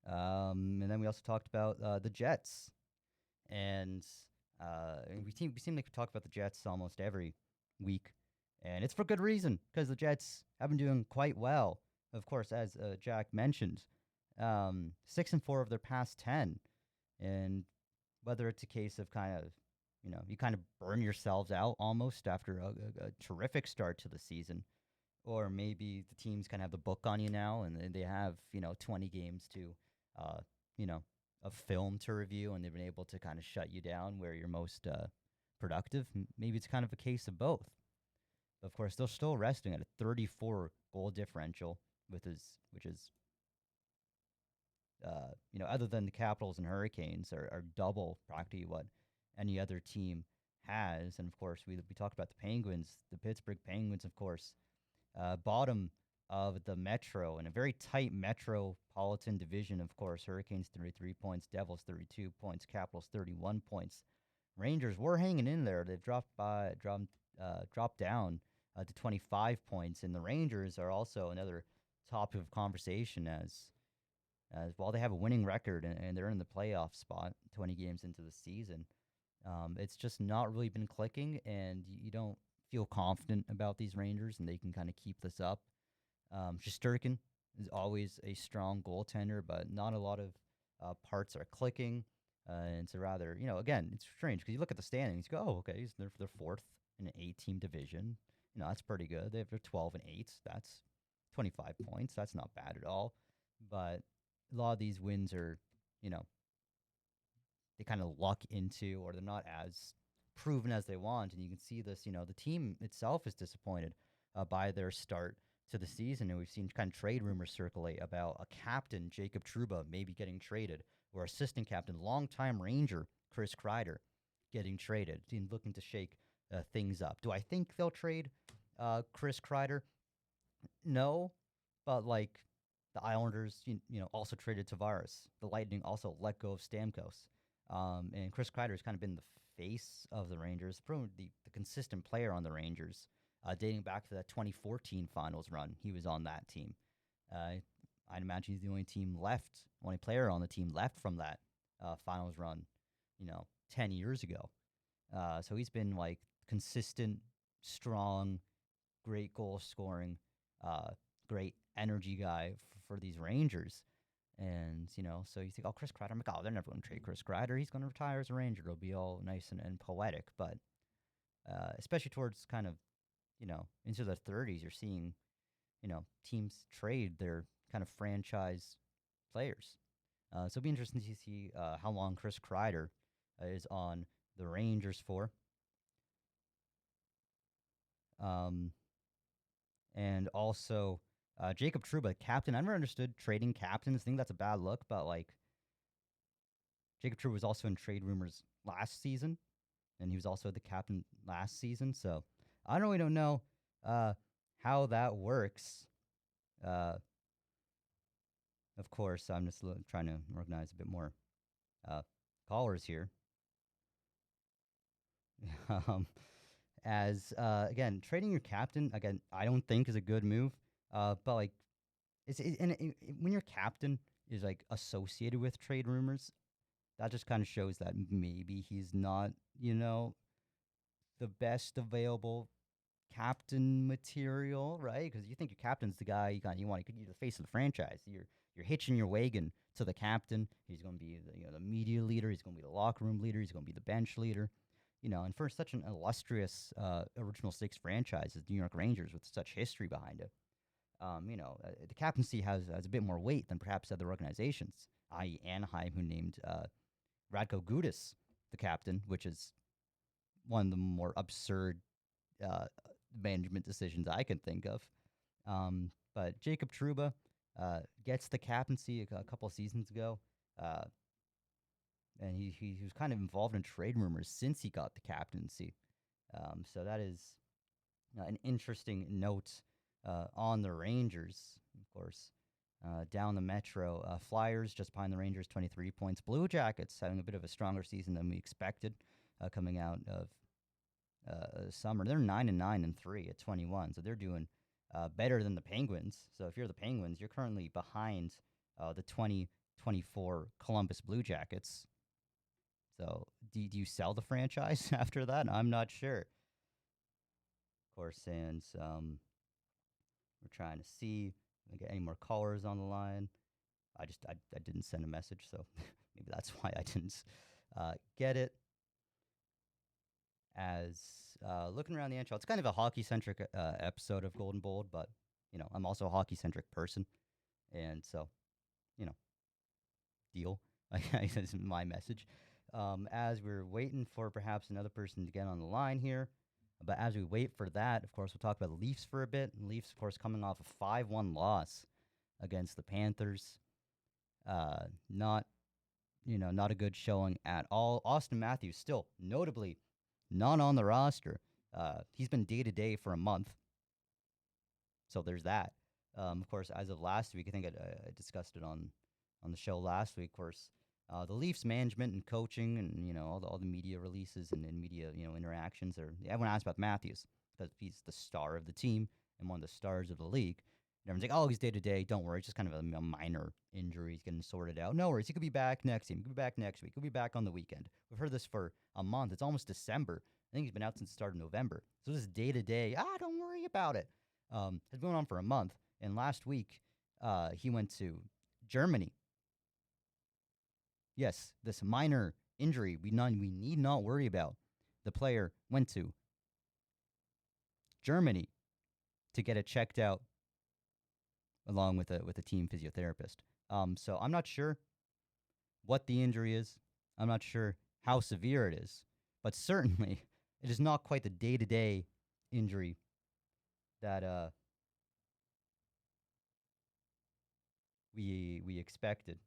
and then we also talked about the Jets, and we seem like we talk about the Jets almost every week, and it's for good reason because the Jets have been doing quite well. Of course, as Jack mentioned, 6-4 of their past 10, and whether it's a case of kind of you kind of burn yourselves out almost after a terrific start to the season, or maybe the teams kind of have the book on you now and they have 20 games to uh, you know of film to review, and they've been able to kind of shut you down where you're most productive. Maybe it's kind of a case of both. Of course, they're still resting at a 34 goal differential, which is other than the Capitals and Hurricanes, are double practically what any other team has. And of course, we talked about the Penguins, the Pittsburgh Penguins, of course, bottom of the Metro in a very tight metropolitan division. Of course, Hurricanes 33 points, Devils 32 points, Capitals 31 points. Rangers were hanging in there. They've dropped down to 25 points, and the Rangers are also another topic of conversation as while they have a winning record and they're in the playoff spot 20 games into the season. It's just not really been clicking, and you don't feel confident about these Rangers, and they can kind of keep this up. Shesterkin is always a strong goaltender, but not a lot of parts are clicking. And so rather, again, it's strange because you look at the standings, you go, oh, okay, they're fourth in an 8-team division. That's pretty good. They're 12 and 8. That's 25 points. That's not bad at all. But a lot of these wins are, they kind of luck into, or they're not as proven as they want. And you can see this, the team itself is disappointed by their start to the season. And we've seen kind of trade rumors circulate about a captain, Jacob Trouba, maybe getting traded, or assistant captain, longtime Ranger, Chris Kreider, getting traded, looking to shake things up. Do I think they'll trade Chris Kreider? No, but like the Islanders, also traded Tavares. The Lightning also let go of Stamkos. And Chris Kreider has kind of been the face of the Rangers, probably the consistent player on the Rangers, dating back to that 2014 finals run. He was on that team. I'd imagine he's the only player on the team left from that finals run, 10 years ago. So he's been like consistent, strong, great goal scoring, great energy guy for these Rangers. And, so you think, oh, Chris Kreider, I'm like, oh, they're never going to trade Chris Kreider. He's going to retire as a Ranger. It'll be all nice and poetic. But especially towards kind of, into the 30s, you're seeing, teams trade their kind of franchise players. So it'll be interesting to see how long Chris Kreider is on the Rangers for. And also Jacob Trouba, captain. I never understood trading captains. I think that's a bad look, but like Jacob Trouba was also in trade rumors last season, and he was also the captain last season. So I don't know how that works. Of course, I'm just trying to organize a bit more callers here. As again, trading your captain again, I don't think is a good move. But like, when your captain is like associated with trade rumors, that just kind of shows that maybe he's not, the best available captain material, right? Because you think your captain's the guy you want to be the face of the franchise. You're hitching your wagon to the captain. He's going to be the media leader. He's going to be the locker room leader. He's going to be the bench leader. And for such an illustrious original six franchise as the New York Rangers with such history behind it, the captaincy has a bit more weight than perhaps other organizations, i.e. Anaheim, who named Radko Gudas the captain, which is one of the more absurd management decisions I can think of. But Jacob Trouba gets the captaincy a couple of seasons ago. And he was kind of involved in trade rumors since he got the captaincy. So that is an interesting note on the Rangers, of course. Down the Metro, Flyers just behind the Rangers, 23 points. Blue Jackets having a bit of a stronger season than we expected coming out of summer. They're 9-9-3 at 21, so they're doing better than the Penguins. So if you're the Penguins, you're currently behind the 2024 Columbus Blue Jackets. So do you sell the franchise after that? I'm not sure. Of course, and we're trying to see if we get any more callers on the line. I didn't send a message, so maybe that's why I didn't get it. As looking around the NHL, it's kind of a hockey-centric episode of Golden Bold, but, I'm also a hockey-centric person. And so, deal. This is my message. As we're waiting for perhaps another person to get on the line here, but as we wait for that, of course, we'll talk about the Leafs for a bit. Leafs, of course, coming off a 5-1 loss against the Panthers. Not not a good showing at all. Austin Matthews still notably not on the roster. He's been day to day for a month, so there's that. Of course, as of last week, I think I discussed it on the show last week. Of course, the Leafs management and coaching, and all the media releases and media interactions are. Everyone asks about Matthews because he's the star of the team and one of the stars of the league. And everyone's like, "Oh, he's day to day. Don't worry, it's just kind of a minor injury. He's getting sorted out. No worries. He could be back next game. He could be back next week. He'll be back on the weekend." We've heard this for a month. It's almost December. I think he's been out since the start of November. So this day to day. Don't worry about it. Has been going on for a month. And last week, he went to Germany. Yes, this minor injury we need not worry about. The player went to Germany to get it checked out along with a team physiotherapist. So I'm not sure what the injury is. I'm not sure how severe it is, but certainly it is not quite the day-to-day injury that we expected.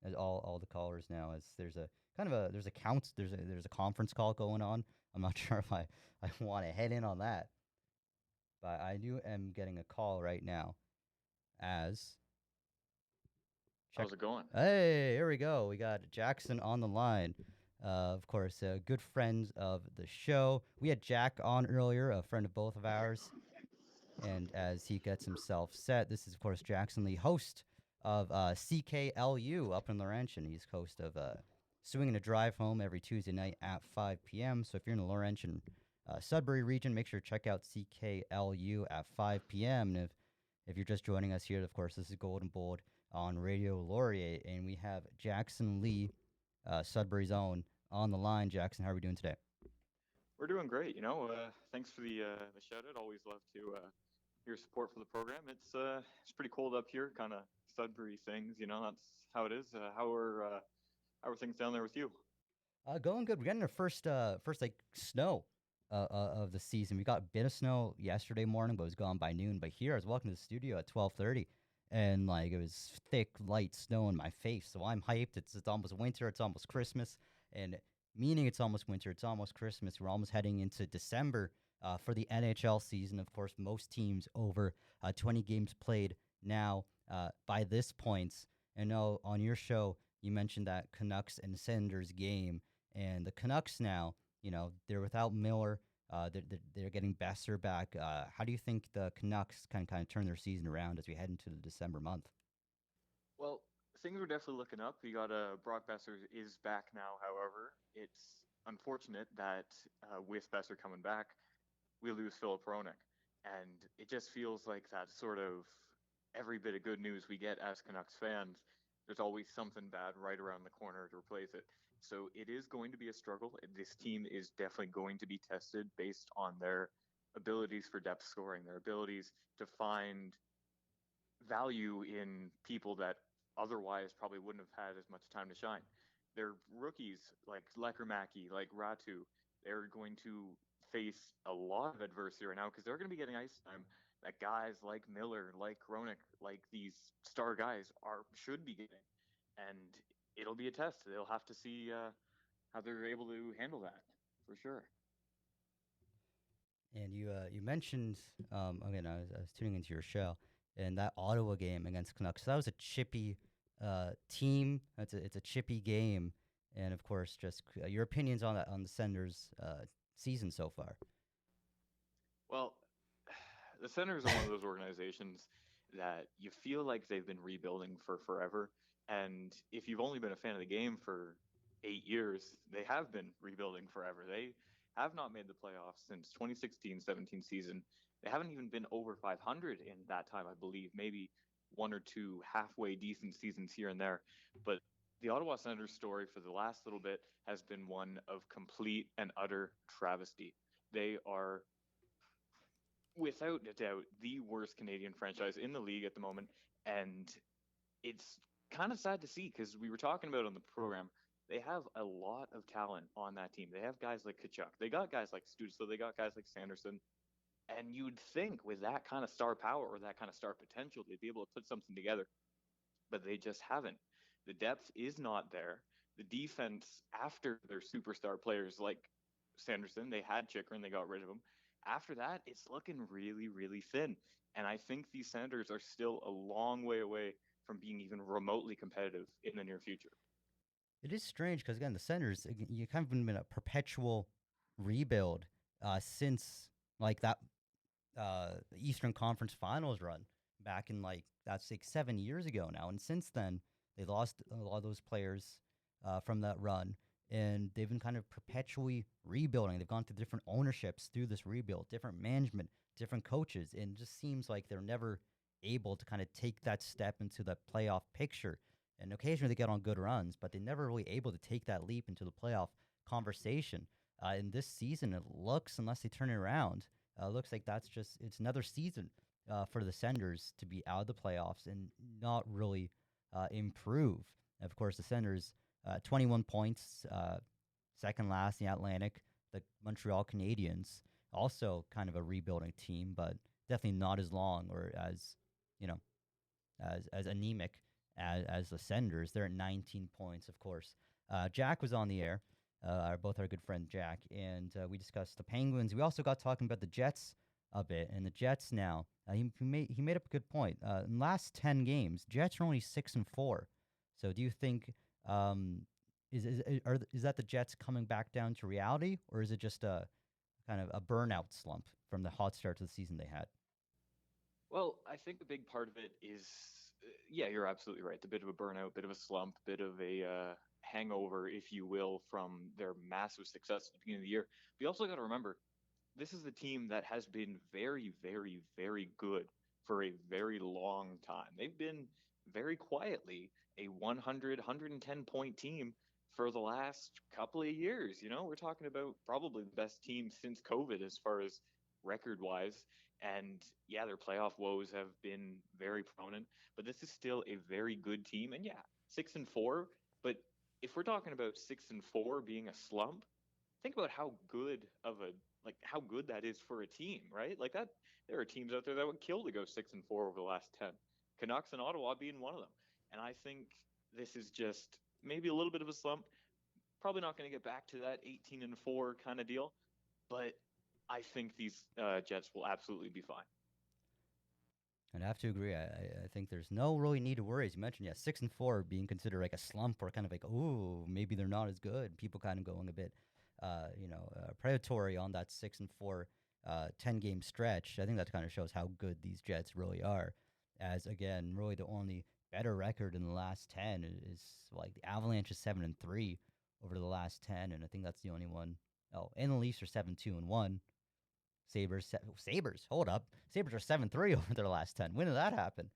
As all the callers now, as there's a there's a conference call going on. I'm not sure if I want to head in on that, but I do am getting a call right now. As check. How's it going? Hey, here we go. We got Jackson on the line. Of course, good friends of the show. We had Jack on earlier, a friend of both of ours. And as he gets himself set, this is, of course, Jackson Lee, host of CKLU up in Laurentian. He's host of Swinging a Drive Home every Tuesday night at 5 p.m. So if you're in the Laurentian Sudbury region, make sure to check out CKLU at 5 p.m. And if you're just joining us here, of course, this is Golden Bold on Radio Laurier. And we have Jackson Lee, Sudbury's own, on the line. Jackson, how are we doing today? We're doing great. Thanks for the shout out. Always love to your support for the program. It's pretty cold up here, kind of Sudbury things. That's how it is. How are things down there with you? Going good. We're getting our first like snow of the season. We got a bit of snow yesterday morning, but it was gone by noon. But here, I was walking to the studio at 12:30, and like it was thick, light snow in my face. So I'm hyped. It's almost winter. It's almost Christmas, and meaning it's almost winter. It's almost Christmas. We're almost heading into December for the NHL season. Of course, most teams over 20 games played now by this point. I know on your show you mentioned that Canucks and Senators game, and the Canucks now, they're without Miller. They're getting Besser back. How do you think the Canucks can kind of turn their season around as we head into the December month? Well, things are definitely looking up. We got Brock Besser is back now. However, it's unfortunate that with Besser coming back, we lose Philip Roenick, and it just feels like that sort of every bit of good news we get as Canucks fans, there's always something bad right around the corner to replace it. So it is going to be a struggle. This team is definitely going to be tested based on their abilities for depth scoring, their abilities to find value in people that otherwise probably wouldn't have had as much time to shine. They're rookies like Lekermaki, like Ratu. They're going to face a lot of adversity right now because they're going to be getting ice time that guys like Miller, like Kronik, like these star guys should be getting, and it'll be a test. They'll have to see how they're able to handle that for sure. And you mentioned again, I was tuning into your show, and that Ottawa game against Canucks. So that was a chippy team. It's a chippy game, and of course, just your opinions on that on the Senators' season so far. Well, the Senators are one of those organizations that you feel like they've been rebuilding for forever. And if you've only been a fan of the game for 8 years, they have been rebuilding forever. They have not made the playoffs since 2016-17 season. They haven't even been over 500 in that time, I believe. Maybe one or two halfway decent seasons here and there. But the Ottawa Senators story for the last little bit has been one of complete and utter travesty. They are, without a doubt, the worst Canadian franchise in the league at the moment. And it's kind of sad to see because we were talking about on the program, they have a lot of talent on that team. They have guys like Kachuk. They got guys like Stützle. They got guys like Sanderson. And you'd think with that kind of star power or that kind of star potential, they'd be able to put something together, but they just haven't. The depth is not there. The defense, after their superstar players like Sanderson, they had Chikrin, they got rid of him. After that, it's looking really, really thin. And I think these Senators are still a long way away from being even remotely competitive in the near future. It is strange because again, the Senators, you kind of been in a perpetual rebuild since like that Eastern Conference Finals run back in like that's like 7 years ago now, and since then they lost a lot of those players from that run, and they've been kind of perpetually rebuilding. They've gone through different ownerships through this rebuild, different management, different coaches, and it just seems like they're never able to kind of take that step into the playoff picture. And occasionally they get on good runs, but they're never really able to take that leap into the playoff conversation. In this season, it looks, unless they turn it around, looks like it's another season for the Senators to be out of the playoffs and not really improve. Of course, the Senators, 21 points, second last in the Atlantic. The Montreal Canadiens, also kind of a rebuilding team, but definitely not as long or as you know as anemic as the Senators. They're at 19 points, of course. Jack was on the air, both our good friend Jack, and we discussed the Penguins. We also got talking about the Jets a bit, and the Jets now. He made up a good point. In the last 10 games, Jets are only 6-4. So do you think is that the Jets coming back down to reality, or is it just a kind of a burnout slump from the hot start to the season they had? Well, I think a big part of it is, yeah, you're absolutely right. A bit of a burnout, bit of a slump, bit of a hangover, if you will, from their massive success at the beginning of the year. But you also got to remember, this is a team that has been very, very, very good for a very long time. They've been very quietly a 100, 110 point team for the last couple of years. You know, we're talking about probably the best team since COVID as far as record wise. And yeah, their playoff woes have been very prominent, but this is still a very good team. And yeah, 6-4. But if we're talking about 6-4 being a slump, think about how good of a how good that is for a team, right? Like that, there are teams out there that would kill to go 6-4 over the last 10. Canucks and Ottawa being one of them. And I think this is just maybe a little bit of a slump. Probably not going to get back to that 18-4 kind of deal, but I think these Jets will absolutely be fine. I'd have to agree. I think there's no really need to worry. As you mentioned, yeah, 6-4 being considered like a slump or kind of like, ooh, maybe they're not as good. People kind of going a bit, predatory on that 6-4 10-game stretch. I think that kind of shows how good these Jets really are. As again, really the only better record in the last 10 is like the Avalanche is 7-3 over the last 10, and I think that's the only one. Oh, and the Leafs are 7-2-1. Sabres. Hold up. Sabres are 7-3 over their last 10. When did that happen?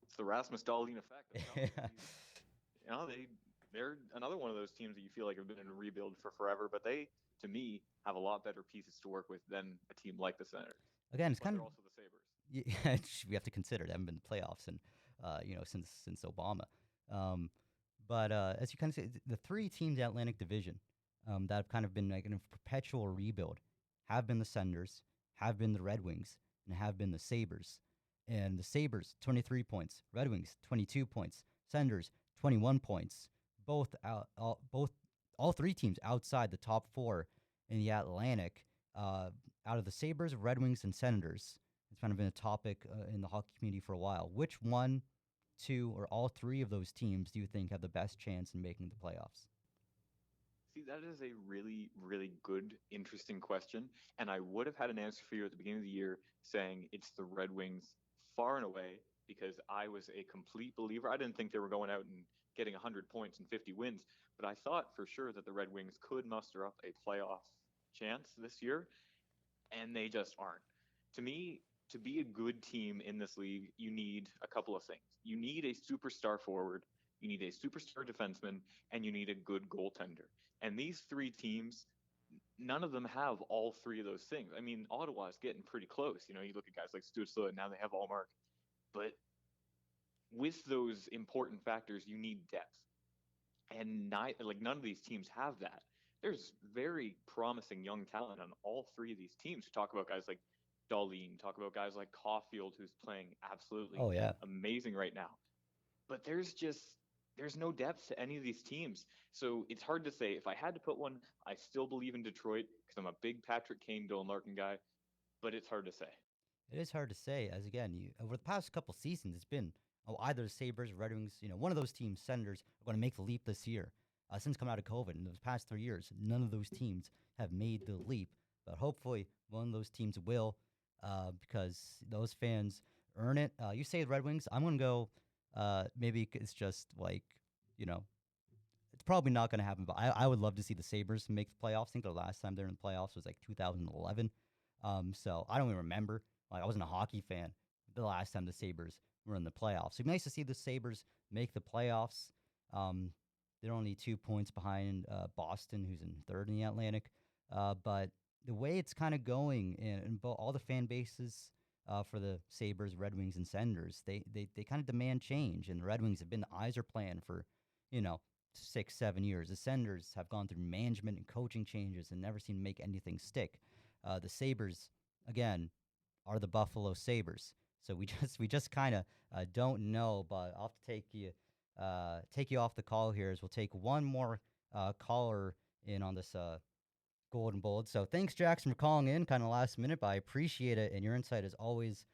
It's the Rasmus Dahlin effect. Yeah. You know, they're another one of those teams that you feel like have been in a rebuild for forever, but they, to me, have a lot better pieces to work with than a team like the Senators. Again, it's But kind they're of also the Sabres. yeah, we have to consider they haven't been to playoffs and since Obama. But as you kind of say, the three teams in the Atlantic Division that have kind of been like in a perpetual rebuild have been the Senators, have been the Red Wings, and have been the Sabres. And the Sabres, 23 points. Red Wings, 22 points. Senators, 21 points. All three teams outside the top four in the Atlantic. Out of the Sabres, Red Wings, and Senators, it's kind of been a topic in the hockey community for a while. Which one, two, or all three of those teams do you think have the best chance in making the playoffs? See, that is a really, really good, interesting question. And I would have had an answer for you at the beginning of the year saying it's the Red Wings far and away because I was a complete believer. I didn't think they were going out and getting 100 points and 50 wins, but I thought for sure that the Red Wings could muster up a playoff chance this year, and they just aren't. To me, to be a good team in this league, you need a couple of things. You need a superstar forward, you need a superstar defenseman, and you need a good goaltender. And these three teams, none of them have all three of those things. I mean, Ottawa is getting pretty close. You know, you look at guys like Stützle, and now they have Allmark. But with those important factors, you need depth, and none of these teams have that. There's very promising young talent on all three of these teams. You talk about guys like Darlene, talk about guys like Caulfield, who's playing absolutely Oh yeah. amazing right now. But there's no depth to any of these teams. So it's hard to say. If I had to put one, I still believe in Detroit because I'm a big Patrick Kane, Dylan Larkin guy. But it's hard to say. It is hard to say, as again, over the past couple seasons, it's been either the Sabres, Red Wings, one of those teams, Senators, are going to make the leap this year. Since coming out of COVID, in those past 3 years, none of those teams have made the leap. But hopefully, one of those teams will, because those fans earn it. You say the Red Wings, I'm going to go. Maybe it's just like, you know, it's probably not going to happen. But I would love to see the Sabres make the playoffs. I think the last time they're in the playoffs was like 2011. So I don't even remember. Like I wasn't a hockey fan the last time the Sabres were in the playoffs. It'd be nice to see the Sabres make the playoffs. They're only 2 points behind Boston, who's in third in the Atlantic. But the way it's kind of going in all the fan bases for the Sabres, Red Wings, and Senators, they kind of demand change. And the Red Wings have been the Yzer plan for, you know, 6, 7 years. The Senators have gone through management and coaching changes and never seem to make anything stick. The Sabres, again, are the Buffalo Sabres. So we just kind of don't know. But I'll have to take you off the call here as we'll take one more caller in on this Golden Bold. So thanks, Jackson, for calling in kind of last minute, but I appreciate it. And your insight is always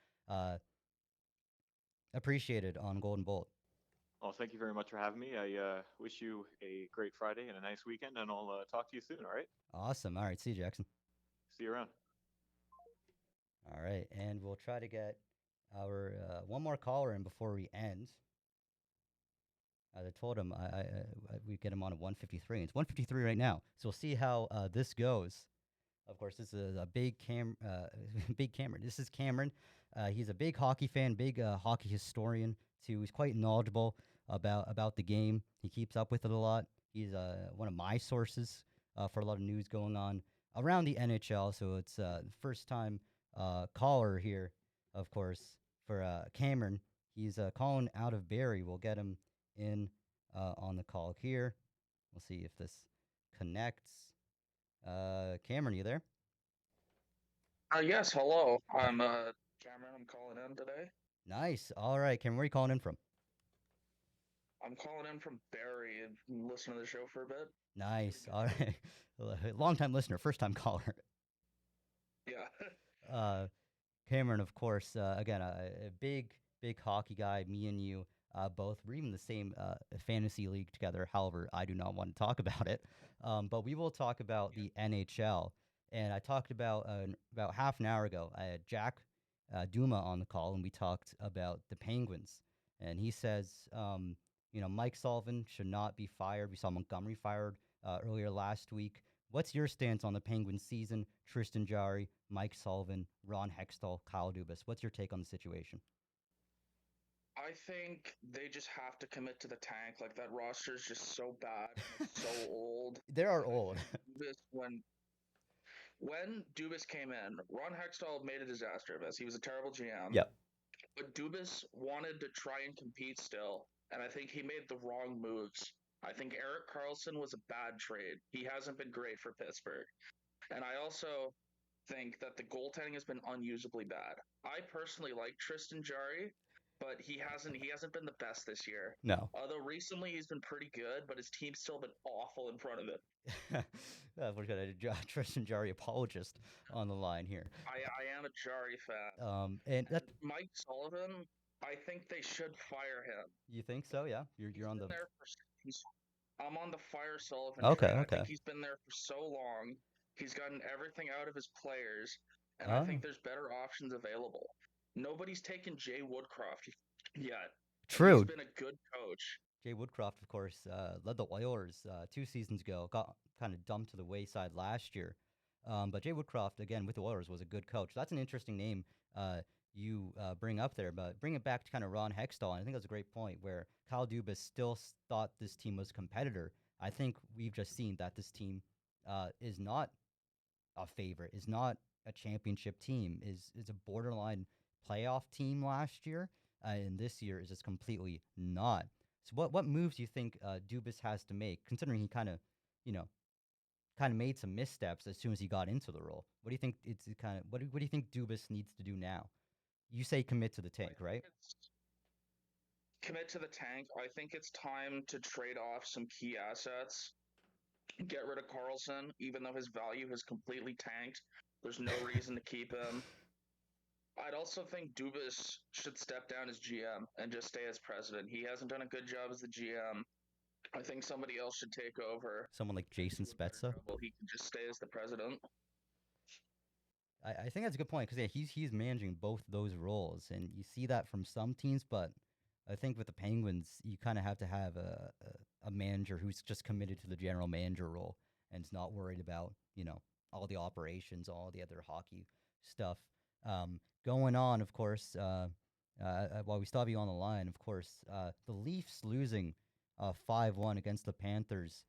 appreciated on Golden Bold. Well, thank you very much for having me. I wish you a great Friday and a nice weekend, and I'll talk to you soon, all right? Awesome. All right. See you, Jackson. See you around. All right. And we'll try to get our one more caller in before we end. As I told him, we get him on at 153. It's 153 right now. So we'll see how this goes. Of course, this is a big big Cameron. This is Cameron. He's a big hockey fan, big hockey historian too. He's quite knowledgeable about the game. He keeps up with it a lot. He's one of my sources for a lot of news going on around the NHL. So it's the first time caller here, of course, for Cameron. He's calling out of Barrie. We'll get him in on the call here. We'll see if this connects. Cameron, you there? Yes, hello. I'm Cameron. I'm calling in today. Nice. All right, Cameron, where are you calling in from? I'm calling in from Barrie and listening to the show for a bit. Nice. All right. Long time listener, first time caller. Yeah. Cameron, of course, again, a big hockey guy. Me and you both. We're even the same fantasy league together. However, I do not want to talk about it. But we will talk about the NHL. And I talked about half an hour ago. I had Jack Duma on the call, and we talked about the Penguins. And he says, Mike Sullivan should not be fired. We saw Montgomery fired earlier last week. What's your stance on the Penguins season? Tristan Jarry, Mike Sullivan, Ron Hextall, Kyle Dubas. What's your take on the situation? I think they just have to commit to the tank. Like, that roster is just so bad. And it's so old. They are old. When Dubas came in, Ron Hextall made a disaster of this. He was a terrible GM. Yep. But Dubas wanted to try and compete still, and I think he made the wrong moves. I think Erik Karlsson was a bad trade. He hasn't been great for Pittsburgh. And I also think that the goaltending has been unusably bad. I personally like Tristan Jarry, but he hasn't been the best this year. No. Although recently he's been pretty good, but his team's still been awful in front of him. We've got a Tristan Jarry apologist on the line here. I am a Jarry fan. And Mike Sullivan, I think they should fire him. You think so? Yeah, you're on the. I'm on the fire Sullivan. Okay, train. okay. I think he's been there for so long. He's gotten everything out of his players, and I think there's better options available. Nobody's taken Jay Woodcroft yet. True. He's been a good coach. Jay Woodcroft, of course, led the Oilers 2 seasons ago. Got kind of dumped to the wayside last year. But Jay Woodcroft, again, with the Oilers, was a good coach. That's an interesting name you bring up there. But bring it back to kind of Ron Hextall. And I think that's a great point where Kyle Dubas still thought this team was a competitor. I think we've just seen that this team is not a favorite, is not a championship team, is a borderline playoff team last year. and this year is just completely not. So what moves do you think Dubas has to make, considering he kind of, you know, kind of made some missteps as soon as he got into the role? What do you think it's kind of what do you think Dubas needs to do now? You say commit to the I tank, think right? it's commit to the tank. I think it's time to trade off some key assets. Get rid of Carlson, even though his value has completely tanked. There's no reason to keep him. I'd also think Dubas should step down as GM and just stay as president. He hasn't done a good job as the GM. I think somebody else should take over Someone like and Jason do a better Spezza. job while he can just stay as the president. I think that's a good point because yeah, he's managing both those roles, and you see that from some teams. But I think with the Penguins, you kind of have to have a manager who's just committed to the general manager role and is not worried about all the operations, all the other hockey stuff going on. Of course, while we still have you on the line, of course, the Leafs losing 5-1 against the Panthers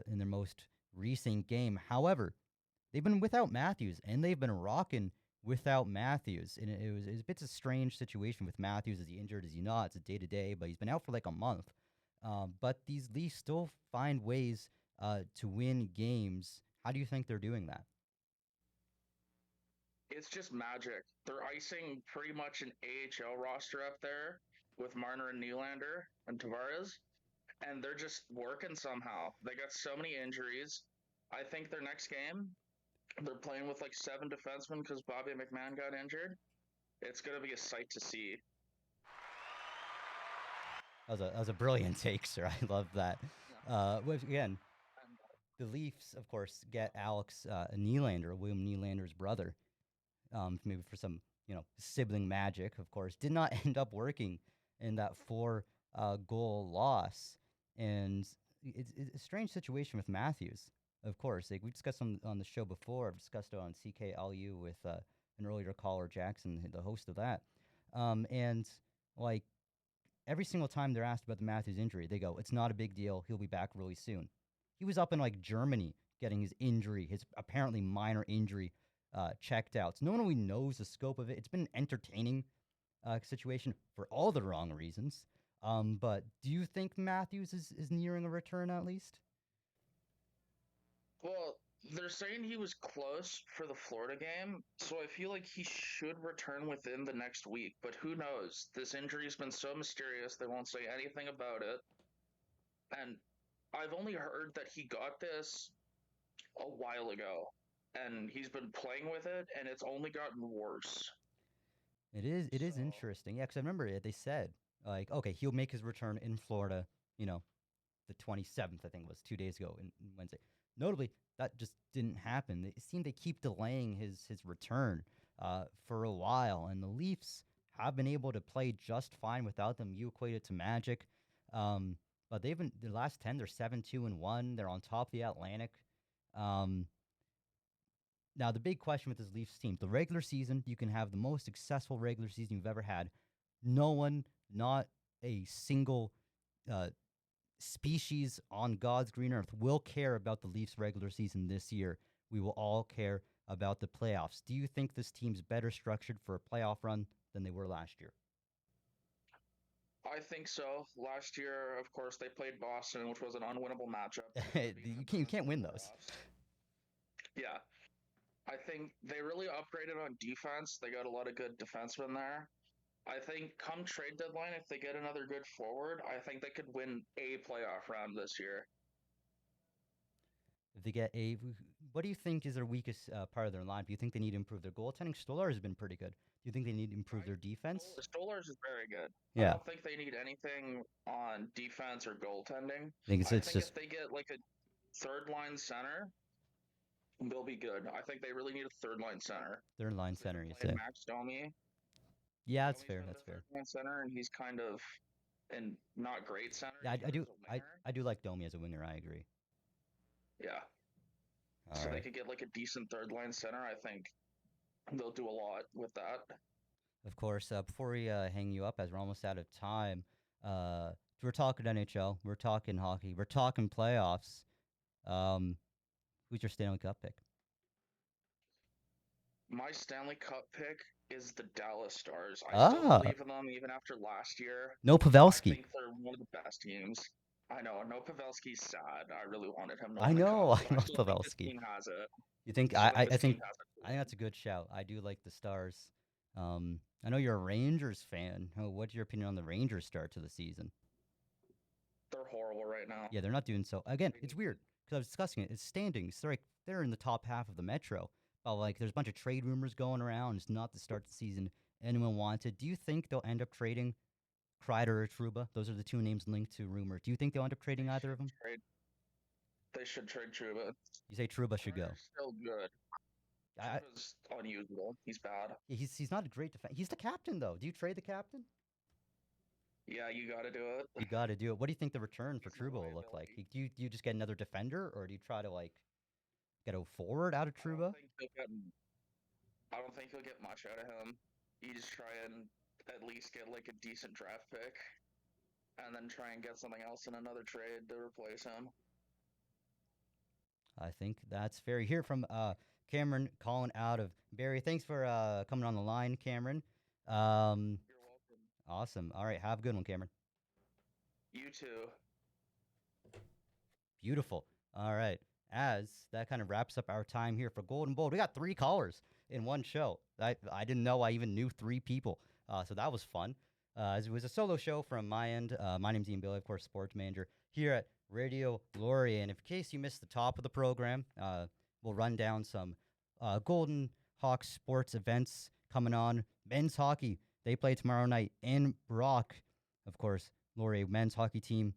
in their most recent game. However, they've been without Matthews, and they've been rocking without Matthews. And it was a bit of a strange situation with Matthews. Is he injured? Is he not? It's a day to day, but he's been out for like a month. But these Leafs still find ways to win games. How do you think they're doing that? It's just magic. They're icing pretty much an AHL roster up there with Marner and Nylander and Tavares, and they're just working somehow. They got so many injuries. I think their next game, they're playing with like 7 defensemen because Bobby McMahon got injured. It's going to be a sight to see. That was a brilliant take, sir. I love that. Again, And the Leafs, of course, get Alex Nylander, William Nylander's brother, maybe for some sibling magic. Of course, did not end up working in that four goal loss, and it's a strange situation with Matthews. Of course, like we discussed on the show before. I've discussed it on CKLU with an earlier caller, Jackson, the host of that, and like every single time they're asked about the Matthews injury, they go, "It's not a big deal. He'll be back really soon." He was up in like Germany getting his injury, his apparently minor injury, checked out. So no one really knows the scope of it. It's been an entertaining situation for all the wrong reasons. But do you think Matthews is nearing a return at least? well, they're saying he was close for the Florida game, so I feel like he should return within the next week. But who knows? This injury's been so mysterious, they won't say anything about it. And I've only heard that he got this a while ago, and he's been playing with it, and it's only gotten worse. It is So interesting. Yeah, because I remember they said like, okay, he'll make his return in Florida. You know, the 27th, I think it was 2 days ago, in Wednesday. Notably, that just didn't happen. It seemed they keep delaying his return for a while, and the Leafs have been able to play just fine without them. You equate it to magic, um, but they've been the last 10. They're 7-2-1. They're on top of the Atlantic. Um, Now the big question with this Leafs team, the regular season, you can have the most successful regular season you've ever had. No one, not a single uh, species on God's green earth will care about the Leafs regular season this year. We will all care about the playoffs. Do you think this team's better structured for a playoff run than they were last year? I think so. Last year, of course, they played Boston, which was an unwinnable matchup. They could have even You advanced can't to the win those. playoffs. Yeah, I think they really upgraded on defense. They got a lot of good defensemen there. I think come trade deadline, if they get another good forward, I think they could win a playoff round this year. If they get what do you think is their weakest part of their line? Do you think they need to improve their goaltending? Stolar has been pretty good. Do you think they need to improve their defense? Stolars is very good. I Yeah, don't think they need anything on defense or goaltending. I think I it's think just if they get like a third line center, they'll be good. I think they really need a third line center. third line They've center. been You playing say? Max Domi. Yeah, that's Domi's fair. been That's the third fair. line center, and he's kind of and not great center. Yeah, He's I more do. as a I winger. I do like Domi as a winger. I agree. Yeah. All So they right. could get like a decent third line center. I think they'll do a lot with that. Of course. Before we hang you up, as we're almost out of time, we're talking NHL. We're talking hockey. We're talking playoffs. Um, who's your Stanley Cup pick? My Stanley Cup pick is the Dallas Stars. I still Ah, believe in them even after last year. no I Pavelski. think they're one of the best teams. I know, no Pavelski's sad. I really wanted him to I win a know, cup, I but I love still think this Pavelski. team has it. You think Still think this team has I it. think that's a good shout. I do like the Stars. I know you're a Rangers fan. What's your opinion on the Rangers start to the season? They're horrible right now. Yeah, they're not doing so. Again, it's weird because I was discussing it. It's standings. They're in the top half of the Metro. But like, there's a bunch of trade rumors going around. It's not the start of the season anyone wanted. Do you think they'll end up trading Kreider or Truba? Those are the two names linked to rumor. Do you think they'll end up trading They either should of them? trade. They should trade Truba. You say Truba should go. Kreider's still good. I, Truba's unusable. He's bad. he's not a great defense. He's the captain though. Do you trade the captain? Yeah, you got to do it. You got to do it. What do you think the return for He's a Truba will look like? liability. Do you just get another defender, or do you try to like get a forward out of I don't Truba? think they'll get. I don't think you'll get much out of him. You just try and at least get like a decent draft pick, and then try and get something else in another trade to replace him. I think that's fair. Hear from Cameron calling out of Barry. Thanks for coming on the line, Cameron. You're welcome. Awesome. All right, have a good one, Cameron. You too. Beautiful. All right. As that kind of wraps up our time here for Golden Bowl, we got 3 callers in one show. I didn't know I even knew 3 people, so that was fun. It was a solo show from my end. My name's Ian Billy, of course, sports manager here at Radio Laurier. And in case you missed the top of the program, we'll run down some Golden Hawks sports events coming on. Men's hockey, they play tomorrow night in Brock. Of course, Laurier men's hockey team,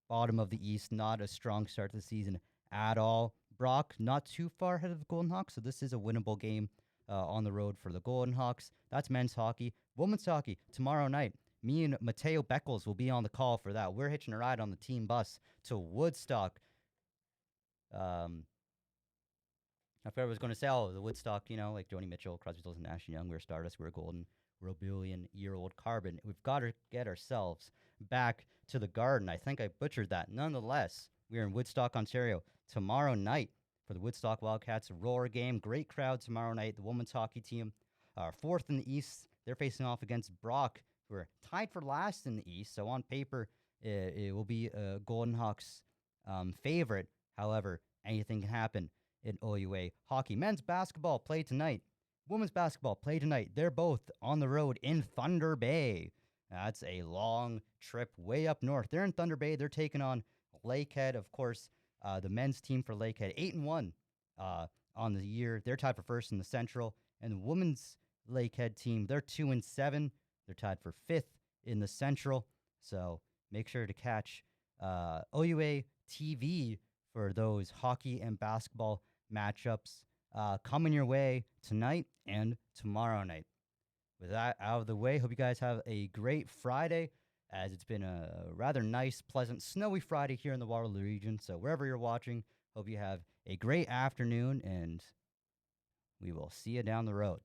bottom of the East, not a strong start to the season at all. Brock, not too far ahead of the Golden Hawks, so this is a winnable game on the road for the Golden Hawks. That's men's hockey. Women's hockey, tomorrow night. Me and Mateo Beckles will be on the call for that. We're hitching a ride on the team bus to Woodstock. I forgot what I was going to say. Oh, the Woodstock, like Joni Mitchell, Crosby, Stills, and Nash and Young. We're Stardust, we're Golden, we're a billion-year-old carbon. We've got to get ourselves back to the Garden. I think I butchered that. Nonetheless, we're in Woodstock, Ontario tomorrow night for the Woodstock Wildcats Roar game. Great crowd tomorrow night. The women's hockey team are 4th in the East. They're facing off against Brock, who are tied for last in the East. So on paper, it will be a Golden Hawks favorite. However, anything can happen in OUA hockey. Men's basketball play tonight. Women's basketball play tonight. They're both on the road in Thunder Bay. That's a long trip way up north. They're in Thunder Bay. They're taking on Lakehead. Of course, the men's team for Lakehead, 8-1 on the year. They're tied for first in the Central. And the women's Lakehead team, they're 2-7. They're tied for 5th in the Central. So make sure to catch OUA TV for those hockey and basketball matchups coming your way tonight and tomorrow night. With that out of the way, hope you guys have a great Friday, as it's been a rather nice, pleasant, snowy Friday here in the Waterloo region. So wherever you're watching, hope you have a great afternoon, and we will see you down the road.